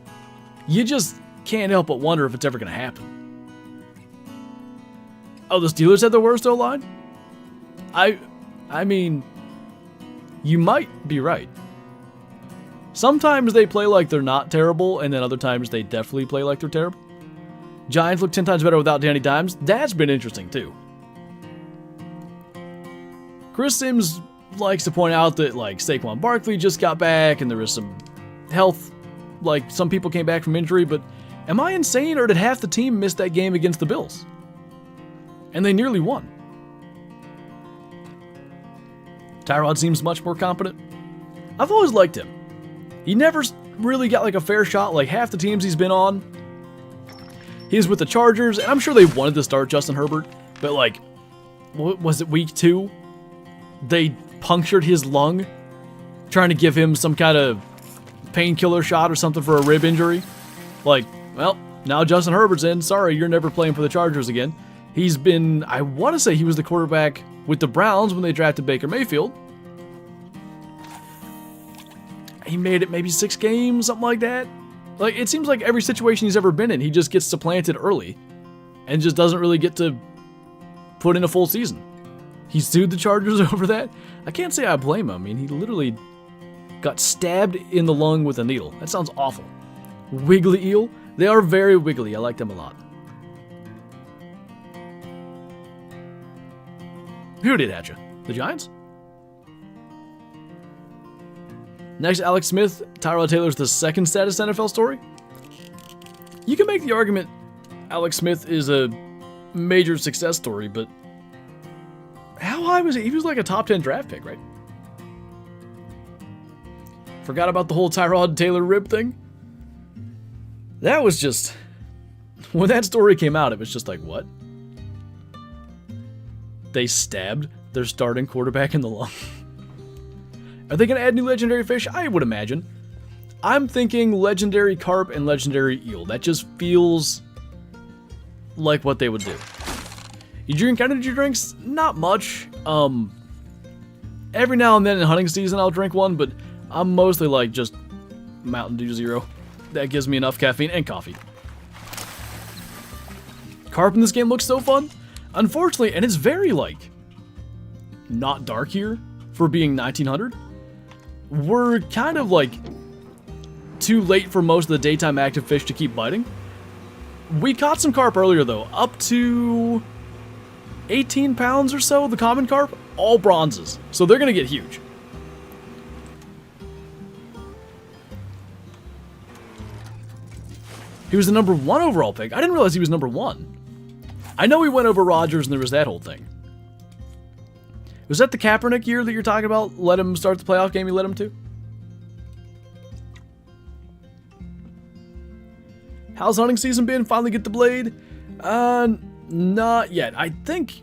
You just can't help but wonder if it's ever going to happen. Oh, the Steelers had the worst O-line? I mean, you might be right. Sometimes they play like they're not terrible, and then other times they definitely play like they're terrible. Giants look 10 times better without Danny Dimes. That's been interesting, too. Chris Sims likes to point out that, like, Saquon Barkley just got back, and there was some health, like, some people came back from injury, but am I insane, or did half the team miss that game against the Bills? And they nearly won. Tyrod seems much more competent. I've always liked him. He never really got, like, a fair shot, like, half the teams he's been on. He's with the Chargers, and I'm sure they wanted to start Justin Herbert, but like, what was it, week 2? They punctured his lung, trying to give him some kind of painkiller shot or something for a rib injury. Like, well, now Justin Herbert's in. Sorry, you're never playing for the Chargers again. He's been, I want to say he was the quarterback with the Browns when they drafted Baker Mayfield. He made it maybe 6 games, something like that. Like, it seems like every situation he's ever been in, he just gets supplanted early and just doesn't really get to put in a full season. He sued the Chargers over that. I can't say I blame him. I mean, he literally got stabbed in the lung with a needle. That sounds awful. Wiggly eel? They are very wiggly. I like them a lot. Who did at you? The Giants? Next, Alex Smith. Tyrod Taylor's the second saddest NFL story. You can make the argument Alex Smith is a major success story, but how high was he? He was like a top 10 draft pick, right? Forgot about the whole Tyrod Taylor rib thing? That was just... When that story came out, it was just like, what? They stabbed their starting quarterback in the lung. Are they going to add new legendary fish? I would imagine. I'm thinking legendary carp and legendary eel. That just feels like what they would do. You drink energy drinks? Not much. Every now and then in hunting season I'll drink one, but I'm mostly like just Mountain Dew Zero. That gives me enough caffeine and coffee. Carp in this game looks so fun. Unfortunately, and it's very like not dark here for being 1900. We're kind of like too late for most of the daytime active fish to keep biting. We caught some carp earlier though, up to 18 pounds or so, the common carp, all bronzes. So they're gonna get huge. He was the number 1 overall pick. I didn't realize he was number 1. I know he went over Rodgers and there was that whole thing. Was that the Kaepernick year that you're talking about? Let him start the playoff game you let him to? How's hunting season been? Finally get the blade? Not yet. I think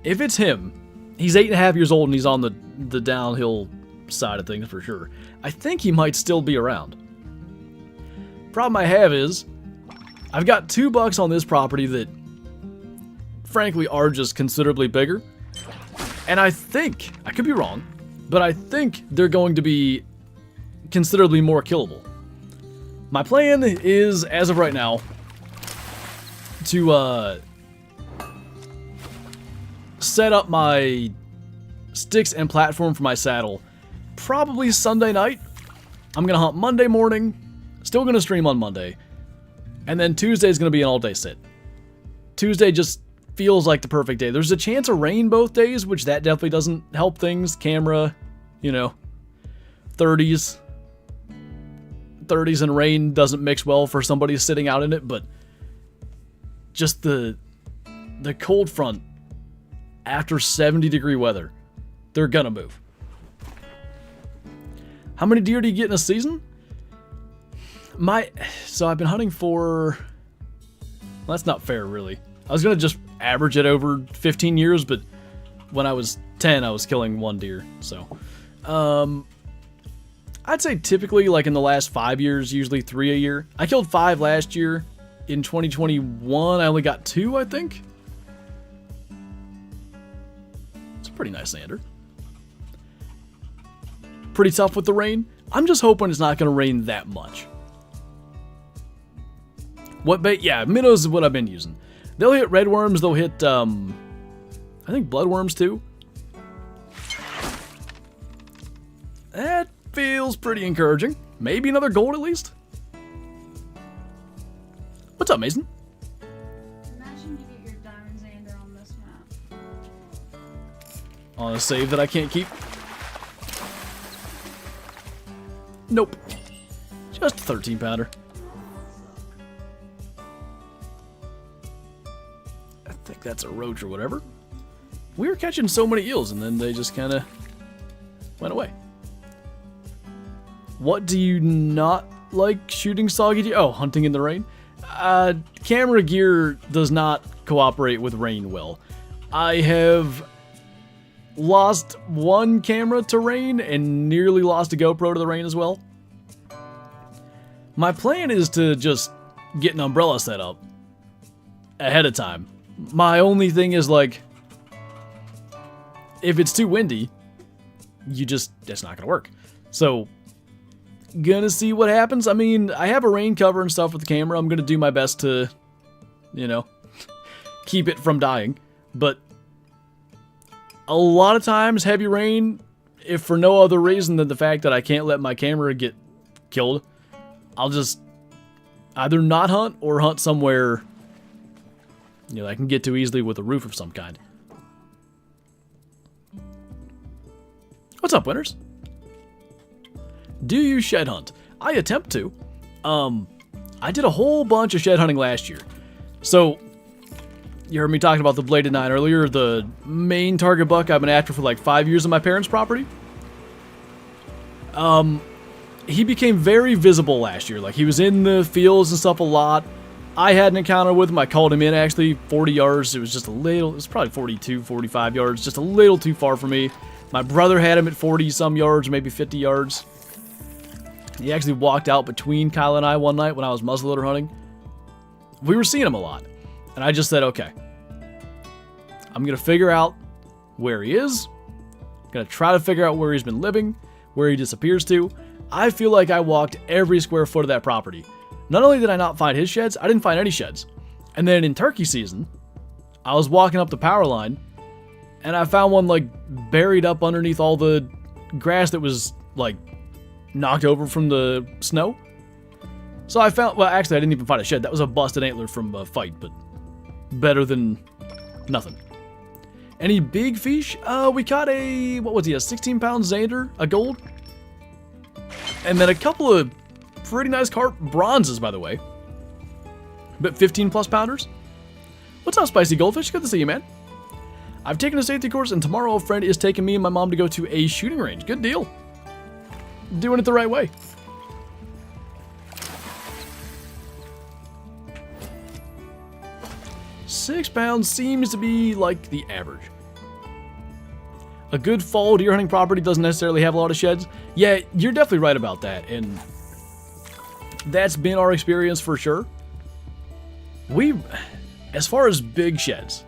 if it's him, he's 8.5 years old and he's on the downhill side of things for sure. I think he might still be around. Problem I have is, I've got 2 bucks on this property that, frankly, are just considerably bigger. And I think, I could be wrong, but I think they're going to be considerably more killable. My plan is, as of right now, to set up my sticks and platform for my saddle probably Sunday night. I'm going to hunt Monday morning. Still going to stream on Monday. And then Tuesday is going to be an all-day sit. Tuesday just feels like the perfect day. There's a chance of rain both days, which that definitely doesn't help things. Camera, you know, 30s. 30s and rain doesn't mix well for somebody sitting out in it, but just the cold front after 70-degree weather, they're going to move. How many deer do you get in a season? So I've been hunting for, well, that's not fair really. I was going to just average it over 15 years, but when I was 10, I was killing 1 deer. So, I'd say typically like in the last 5 years, usually 3 a year. I killed 5 last year. In 2021, I only got 2, I think. It's a pretty nice Xander. Pretty tough with the rain. I'm just hoping it's not going to rain that much. What bait? Yeah, minnows is what I've been using. They'll hit red worms. They'll hit, I think bloodworms too. That feels pretty encouraging. Maybe another gold at least. What's up, Mason? Imagine you get your diamond Xander on this map. On a save that I can't keep. Nope. Just a 13 pounder. I think that's a roach or whatever. We were catching so many eels and then they just kind of went away. What do you not like shooting soggy deer? Oh, hunting in the rain? Camera gear does not cooperate with rain well. I have lost 1 camera to rain and nearly lost a GoPro to the rain as well. My plan is to just get an umbrella set up ahead of time. My only thing is like, if it's too windy, it's not gonna work. So, gonna see what happens. I mean, I have a rain cover and stuff with the camera. I'm gonna do my best to, you know, keep it from dying. But a lot of times, heavy rain, if for no other reason than the fact that I can't let my camera get killed, I'll just either not hunt or hunt somewhere, you know, I can get to easily with a roof of some kind. What's up, winners? Do you shed hunt? I attempt to. I did a whole bunch of shed hunting last year. So, you heard me talking about the bladed 9 earlier, the main target buck I've been after for like 5 years on my parents' property. He became very visible last year. Like, he was in the fields and stuff a lot. I had an encounter with him. I called him in, actually, 40 yards. It was just a little, it was probably 42, 45 yards, just a little too far for me. My brother had him at 40-some yards, maybe 50 yards. He actually walked out between Kyle and I one night when I was muzzleloader hunting. We were seeing him a lot. And I just said, okay, I'm going to figure out where he is. I'm going to try to figure out where he's been living, where he disappears to. I feel like I walked every square foot of that property. Not only did I not find his sheds, I didn't find any sheds. And then in turkey season, I was walking up the power line, and I found one like buried up underneath all the grass that was like knocked over from the snow. So I found, well, actually, I didn't even find a shed. That was a busted antler from a fight, but better than nothing. Any big fish? We caught a, what was he, a 16-pound Xander, a gold. And then a couple of pretty nice carp, bronzes, by the way. But 15-plus pounders. What's up, Spicy Goldfish? Good to see you, man. I've taken a safety course, and tomorrow a friend is taking me and my mom to go to a shooting range. Good deal. Doing it the right way. £6 seems to be like the average. A good fall deer hunting property doesn't necessarily have a lot of sheds. Yeah, you're definitely right about that, and that's been our experience for sure. As far as big sheds,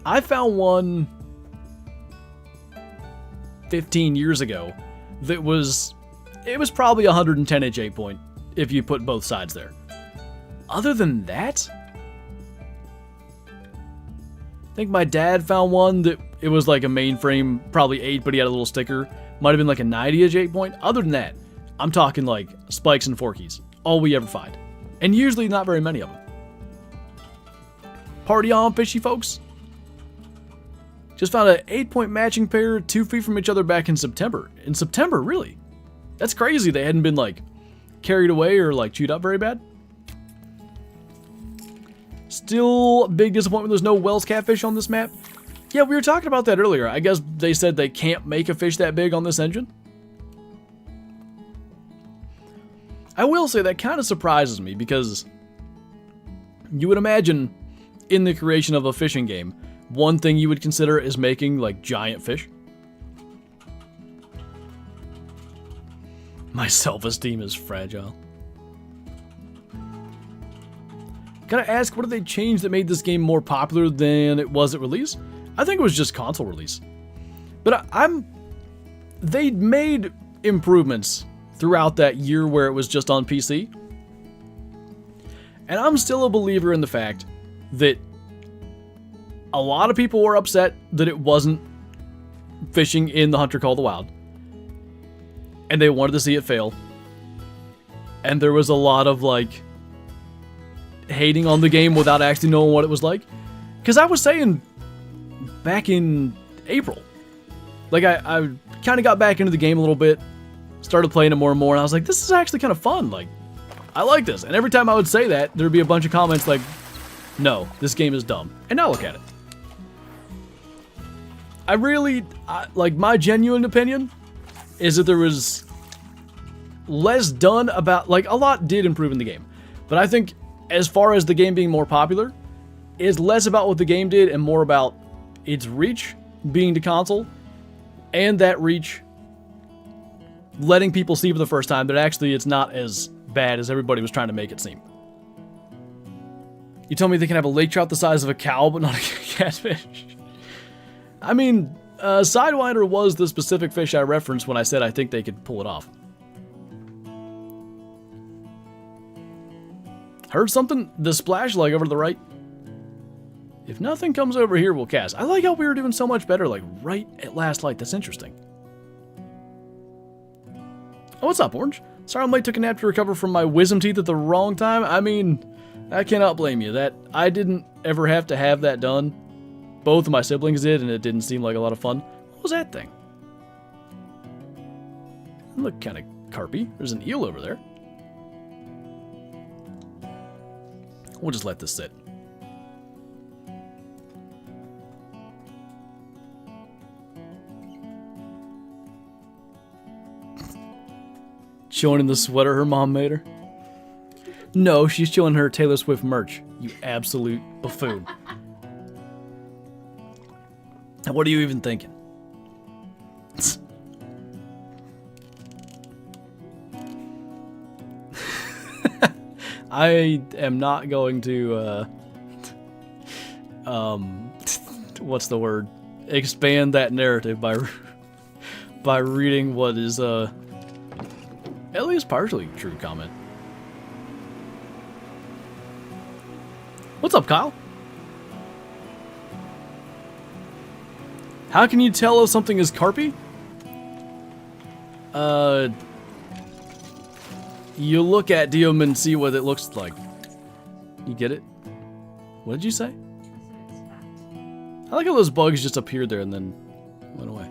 I found one 15 years ago that it was probably 110-inch 8-point if you put both sides there. Other than that, I think my dad found one that it was like a mainframe, probably 8, but he had a little sticker. Might have been like a 90-inch 8-point. Other than that, I'm talking like spikes and forkies. All we ever find. And usually not very many of them. Party on, fishy folks. Just found an 8-point matching pair 2 feet from each other back in September. In September, really? That's crazy they hadn't been like carried away or like chewed up very bad. Still a big disappointment there's no Wells catfish on this map. Yeah, we were talking about that earlier. I guess they said they can't make a fish that big on this engine. I will say that kind of surprises me because you would imagine in the creation of a fishing game, one thing you would consider is making like giant fish. My self-esteem is fragile. Gotta ask, what did they change that made this game more popular than it was at release? I think it was just console release. But they made improvements throughout that year where it was just on PC. And I'm still a believer in the fact that a lot of people were upset that it wasn't fishing in the Hunter Call of the Wild. And they wanted to see it fail. And there was a lot of like hating on the game without actually knowing what it was like. Because I was saying back in April, like I kind of got back into the game a little bit, started playing it more and more, and I was like, this is actually kind of fun. Like, I like this. And every time I would say that, there'd be a bunch of comments like, no, this game is dumb. And now look at it. Like, my genuine opinion is that there was less done about, like, a lot did improve in the game. But I think as far as the game being more popular, is less about what the game did and more about its reach being to console, and that reach letting people see for the first time that actually it's not as bad as everybody was trying to make it seem. You tell me they can have a lake trout the size of a cow but not a catfish? I mean, Sidewinder was the specific fish I referenced when I said I think they could pull it off. Heard something? The splash leg over to the right. If nothing comes over here, we'll cast. I like how we were doing so much better, like, right at last light. That's interesting. Oh, what's up, Orange? Sorry I'm late, took a nap to recover from my wisdom teeth at the wrong time. I mean, I cannot blame you. That I didn't ever have to have that done. Both of my siblings did, and it didn't seem like a lot of fun. What was that thing? It looked kind of carpy. There's an eel over there. We'll just let this sit. Chilling in the sweater her mom made her? No, she's chilling her Taylor Swift merch. You absolute buffoon. And what are you even thinking? I am not going to, what's the word? Expand that narrative by reading what is, at least partially true comment. What's up, Kyle? How can you tell if something is carpy? You look at Diom and see what it looks like. You get it? What did you say? I like how those bugs just appeared there and then went away.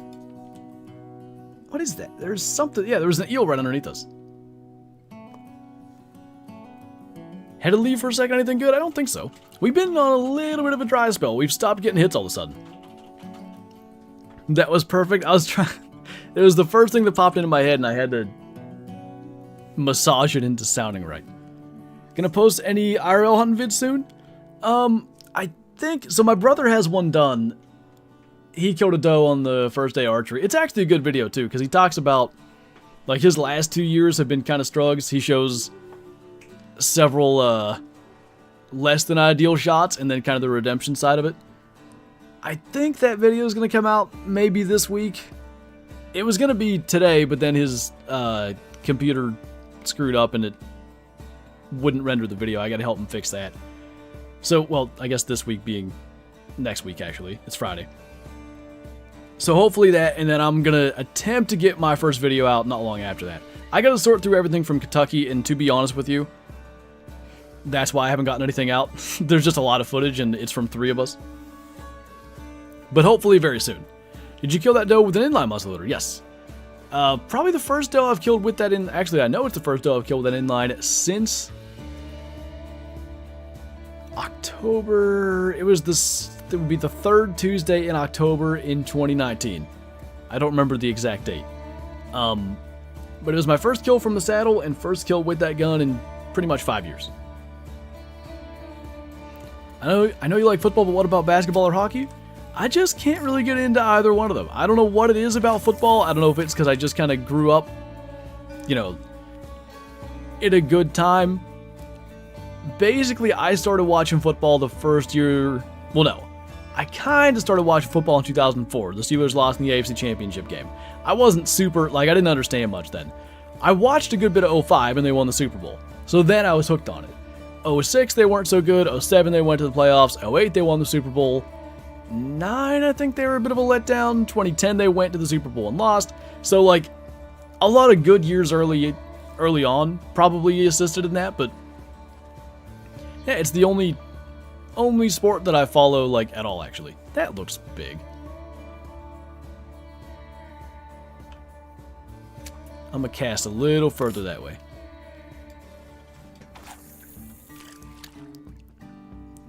What is that? There's something. Yeah, there was an eel right underneath us. Had to leave for a second. Anything good? I don't think so. We've been on a little bit of a dry spell. We've stopped getting hits all of a sudden. That was perfect. I was trying. It was the first thing that popped into my head, and I had to massage it into sounding right. Gonna post any IRL hunting vids soon? I think so. My brother has one done. He killed a doe on the first day archery. It's actually a good video too, because he talks about like his last 2 years have been kind of struggles. He shows several less than ideal shots and then kind of the redemption side of it. I think that video is going to come out maybe this week. It was going to be today, but then his computer screwed up and it wouldn't render the video. I got to help him fix that. So, well, I guess this week being next week, actually. It's Friday. So hopefully that, and then I'm going to attempt to get my first video out not long after that. I got to sort through everything from Kentucky, and to be honest with you, that's why I haven't gotten anything out. There's just a lot of footage, and it's from 3 of us. But hopefully very soon. Did you kill that doe with an inline muzzleloader? Yes. Probably the first doe I've killed with that in... Actually, I know it's the first doe I've killed with an inline since October. It was this. It would be the 3rd Tuesday in October in 2019. I don't remember the exact date. But it was my first kill from the saddle and first kill with that gun in pretty much 5 years. I know you like football, but what about basketball or hockey? I just can't really get into either one of them. I don't know what it is about football. I don't know if it's because I just kind of grew up, you know, in a good time. Basically, I started watching football the first year. Well, no. I kind of started watching football in 2004. The Steelers lost in the AFC Championship game. I wasn't super, like, I didn't understand much then. I watched a good bit of 05 and they won the Super Bowl. So then I was hooked on it. 06, they weren't so good. 07, they went to the playoffs. 08, they won the Super Bowl. 09, I think they were a bit of a letdown. 2010, they went to the Super Bowl and lost. So, like, a lot of good years early on probably assisted in that, but yeah, it's the only sport that I follow, like, at all, actually. That looks big. I'm gonna cast a little further that way.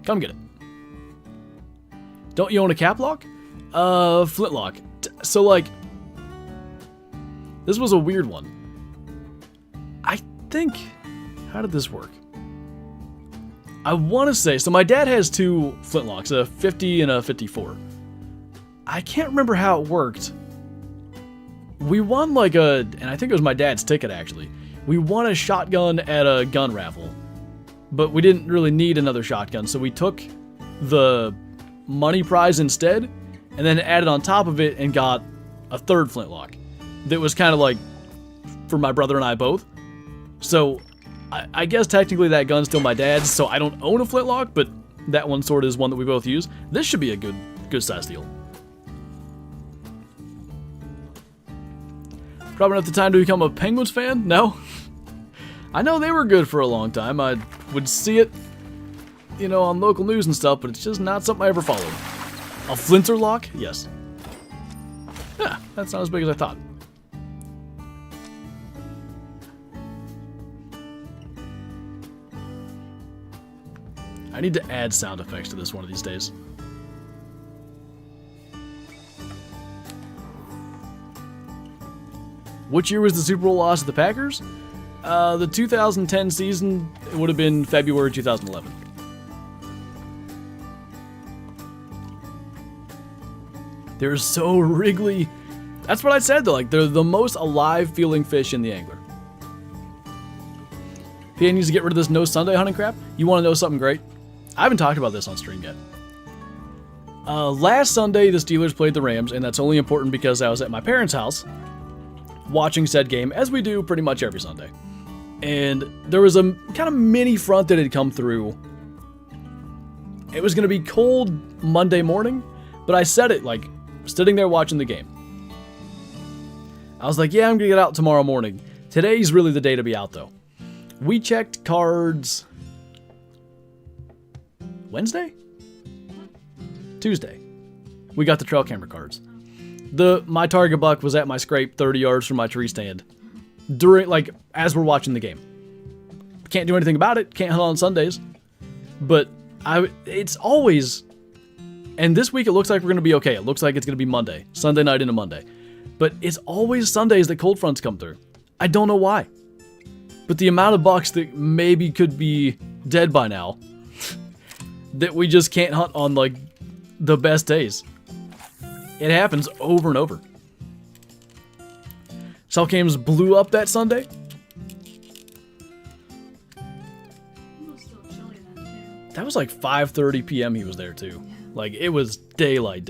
Come get it. Don't you own a cap lock? Flintlock. So, like, this was a weird one. I think, how did this work? I want to say, so my dad has 2 flintlocks, a 50 and a 54. I can't remember how it worked. We won like and I think it was my dad's ticket actually. We won a shotgun at a gun raffle, but we didn't really need another shotgun, so we took the money prize instead, and then added on top of it and got a 3rd flintlock that was kind of like for my brother and I both. So I guess technically that gun's still my dad's, so I don't own a flintlock, but that one sort of is one that we both use. This should be a good size deal. Probably not the time to become a Penguins fan? No. I know they were good for a long time. I would see it, you know, on local news and stuff, but it's just not something I ever followed. A Flinter lock? Yes. Yeah, that's not as big as I thought. I need to add sound effects to this one of these days. Which year was the Super Bowl loss to the Packers? The 2010 season, it would have been February 2011. They're so wriggly. That's what I said though, like they're the most alive feeling fish in the angler. PA needs to get rid of this no Sunday hunting crap. You want to know something great? I haven't talked about this on stream yet. Last Sunday, the Steelers played the Rams, and that's only important because I was at my parents' house watching said game, as we do pretty much every Sunday. And there was a kind of mini front that had come through. It was going to be cold Monday morning, but I said it like sitting there watching the game. I was like, yeah, I'm gonna get out tomorrow morning. Today's really the day to be out, though. We checked cards Wednesday? Tuesday. We got the trail camera cards. My target buck was at my scrape 30 yards from my tree stand. As we're watching the game. Can't do anything about it. Can't hunt on Sundays. But it's always... And this week it looks like we're going to be okay. It looks like it's going to be Monday. Sunday night into Monday. But it's always Sundays that cold fronts come through. I don't know why. But the amount of bucks that maybe could be dead by now that we just can't hunt on, like, the best days. It happens over and over. Cell cams blew up that Sunday. It was still chilly then, too. That was like 5:30 p.m. he was there, too. Like, it was daylight.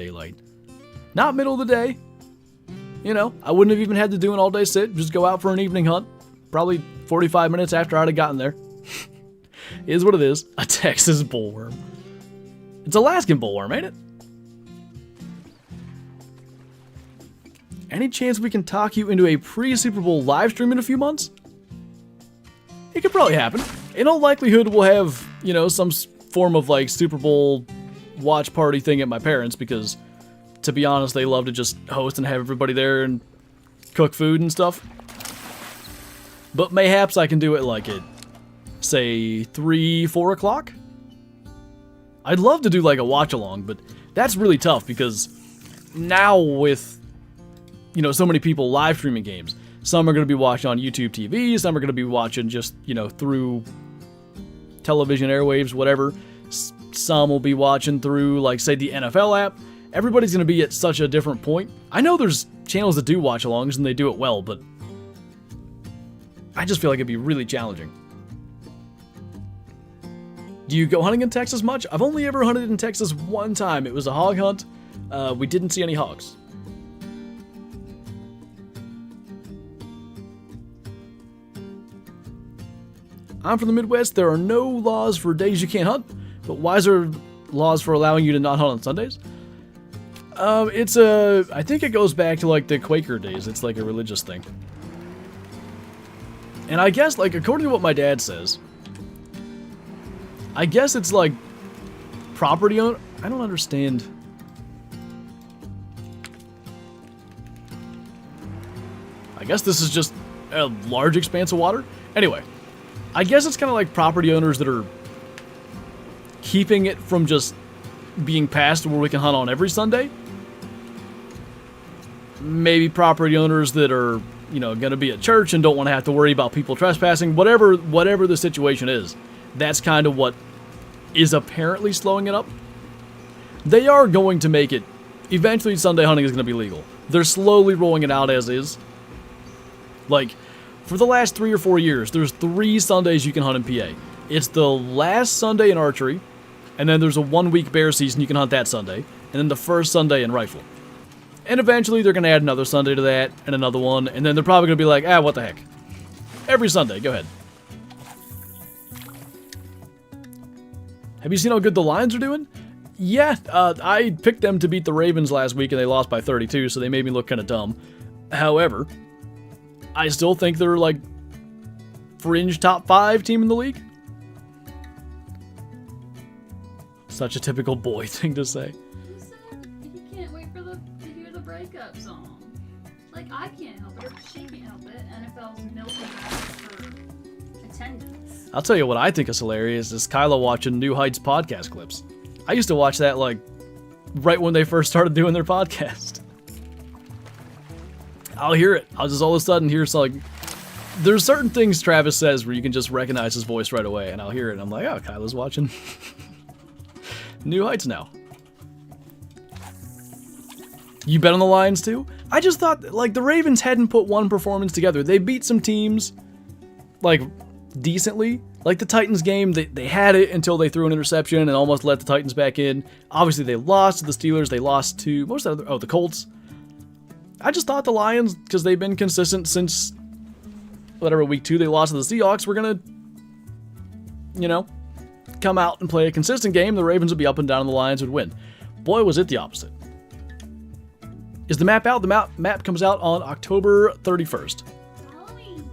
Not middle of the day. You know, I wouldn't have even had to do an all-day sit. Just go out for an evening hunt. Probably 45 minutes after I'd have gotten there. Is what it is. A Texas bullworm. It's Alaskan bullworm, ain't it? Any chance we can talk you into a pre-Super Bowl live stream in a few months? It could probably happen. In all likelihood, we'll have, you know, some form of, like, Super Bowl watch party thing at my parents' because, to be honest, they love to just host and have everybody there and cook food and stuff. But mayhaps I can do it, like, at, say, 3, 4 o'clock? I'd love to do, like, a watch-along, but that's really tough because now with, you know, so many people live streaming games, some are going to be watching on YouTube TV, some are going to be watching just, you know, through television airwaves, whatever. Some will be watching through, like, say, the NFL app. Everybody's going to be at such a different point. I know there's channels that do watch-alongs and they do it well, but I just feel like it'd be really challenging. Do you go hunting in Texas much? I've only ever hunted in Texas one time. It was a hog hunt. We didn't see any hogs. I'm from the Midwest. There are no laws for days you can't hunt, but why is there laws for allowing you to not hunt on Sundays? I think it goes back to, like, the Quaker days. It's like a religious thing. And I guess, like, according to what my dad says, I guess it's like property owner. I don't understand. I guess this is just a large expanse of water. Anyway, I guess it's kind of like property owners that are keeping it from just being passed where we can hunt on every Sunday. Maybe property owners that are, you know, going to be at church and don't want to have to worry about people trespassing. Whatever the situation is. That's kind of what is apparently slowing it up. They are going to make it... Eventually, Sunday hunting is going to be legal. They're slowly rolling it out as is. Like, for the last 3 or 4 years, there's 3 Sundays you can hunt in PA. It's the last Sunday in archery, and then there's a 1-week bear season you can hunt that Sunday, and then the first Sunday in rifle. And eventually, they're going to add another Sunday to that, and another one, and then they're probably going to be like, what the heck. Every Sunday, go ahead. Have you seen how good the Lions are doing? Yeah, I picked them to beat the Ravens last week and they lost by 32, so they made me look kind of dumb. However, I still think they're like fringe top 5 team in the league. Such a typical boy thing to say. You said you can't wait to hear the breakup song. Like, I can't help it, she can't help it. NFL's milking us for attendance. I'll tell you what I think is hilarious is Kyla watching New Heights podcast clips. I used to watch that, like, right when they first started doing their podcast. I'll hear it. I'll just all of a sudden hear, like, there's certain things Travis says where you can just recognize his voice right away, and I'll hear it, and I'm like, oh, Kyla's watching New Heights now. You bet on the Lions, too? I just thought, like, the Ravens hadn't put one performance together. They beat some teams, like, decently. Like the Titans game, they had it until they threw an interception and almost let the Titans back in. Obviously, they lost to the Steelers. They lost to, the Colts. I just thought the Lions, because they've been consistent since, whatever, week 2 they lost to the Seahawks, were going to, you know, come out and play a consistent game. The Ravens would be up and down and the Lions would win. Boy, was it the opposite. Is the map out? The map comes out on October 31st. Halloween.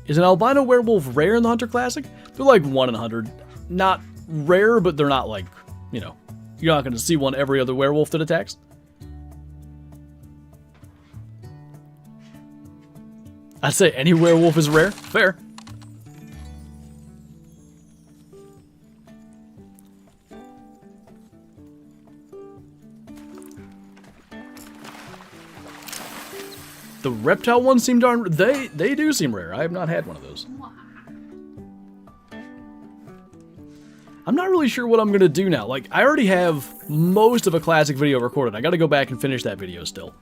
Is an albino werewolf rare in the Hunter Classic? They're like 1 in 100. Not rare, but they're not like, you know, you're not going to see one every other werewolf that attacks. I'd say any werewolf is rare. Fair. The reptile ones seem darn... They do seem rare. I have not had one of those. I'm not really sure what I'm going to do now. Like, I already have most of a classic video recorded. I got to go back and finish that video still.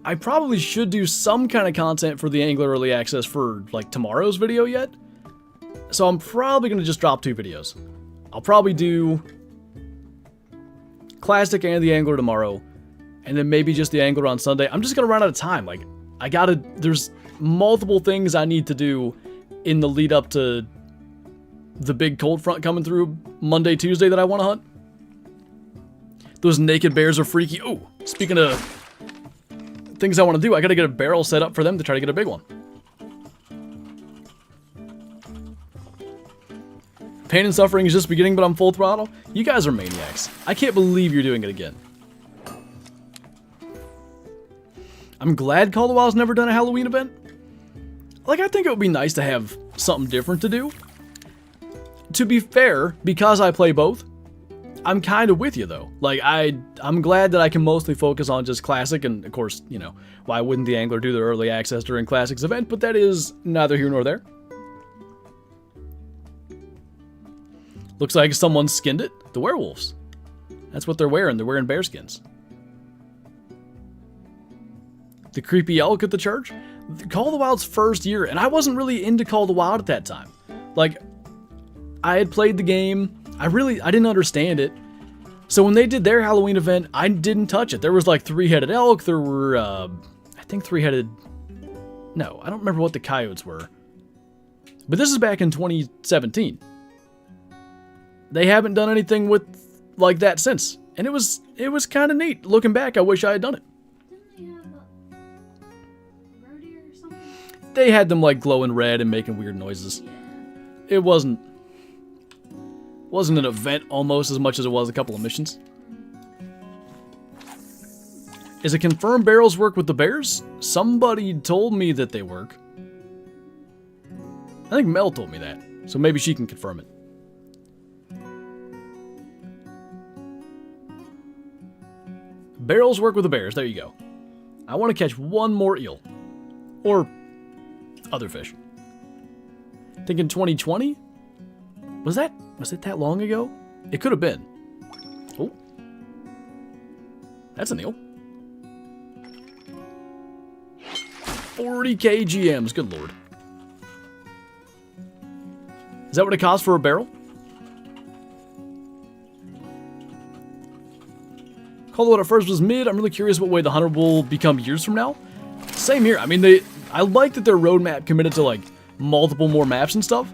I probably should do some kind of content for the Angler Early Access for, like, tomorrow's video yet. So I'm probably going to just drop 2 videos. I'll probably do Classic and the Angler tomorrow. And then maybe just the Angler on Sunday. I'm just going to run out of time. Like, there's multiple things I need to do in the lead up to the big cold front coming through Monday, Tuesday that I want to hunt. Those naked bears are freaky. Oh, speaking of things I want to do, I got to get a barrel set up for them to try to get a big one. Pain and suffering is just beginning, but I'm full throttle. You guys are maniacs. I can't believe you're doing it again. I'm glad Call of the Wild's never done a Halloween event. Like, I think it would be nice to have something different to do. To be fair, because I play both, I'm kind of with you, though. Like, I'm glad that I can mostly focus on just Classic, and of course, you know, why wouldn't the Angler do their early access during Classic's event, but that is neither here nor there. Looks like someone skinned it. The werewolves. That's what they're wearing. They're wearing bear skins. The creepy elk at the church. Call of the Wild's first year, and I wasn't really into Call of the Wild at that time. Like, I had played the game. I didn't understand it. So when they did their Halloween event, I didn't touch it. There was like 3-headed elk. There were, I think 3-headed... No, I don't remember what the coyotes were. But this is back in 2017. They haven't done anything with like that since. And it was kind of neat. Looking back, I wish I had done it. They had them like glowing red and making weird noises. It wasn't an event almost as much as it was a couple of missions. Is it confirmed barrels work with the bears? Somebody told me that they work. I think Mel told me that, so maybe she can confirm it. Barrels work with the bears, there you go. I want to catch one more eel. Or other fish. Thinking 2020? Was it that long ago? It could have been. Oh. That's an eel. 40 kgms, good lord. Is that what it costs for a barrel? Call it at first was mid. I'm really curious what way the hunter will become years from now. Same here. I mean, I like that their roadmap committed to like multiple more maps and stuff.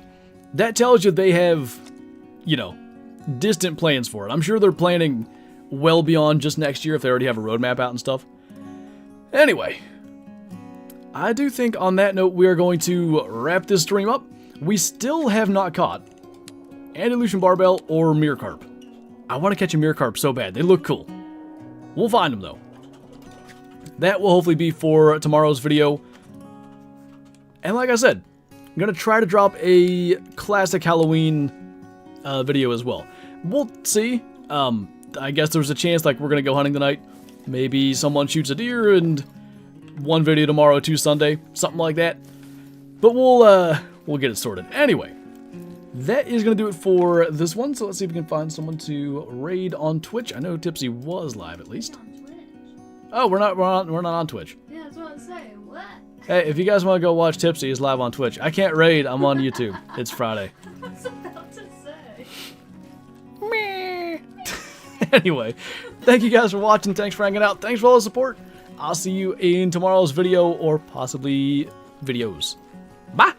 That tells you they have, you know, distant plans for it. I'm sure they're planning well beyond just next year if they already have a roadmap out and stuff. Anyway, I do think on that note we are going to wrap this stream up. We still have not caught Andalusian Barbel or Mirror Carp. I want to catch a Mirror Carp so bad. They look cool. We'll find them though. That will hopefully be for tomorrow's video. And like I said, I'm going to try to drop a classic Halloween video as well. We'll see. I guess there's a chance like we're going to go hunting tonight. Maybe someone shoots a deer and one video tomorrow, 2 Sunday. Something like that. But we'll get it sorted. Anyway, that is going to do it for this one. So let's see if we can find someone to raid on Twitch. I know Tipsy was live at least. Oh, we're not on Twitch. Yeah, that's what I was saying. What? Hey, if you guys want to go watch Tipsy, he's live on Twitch. I can't raid. I'm on YouTube. It's Friday. I was about to say. Meh. Anyway, thank you guys for watching. Thanks for hanging out. Thanks for all the support. I'll see you in tomorrow's video or possibly videos. Bye.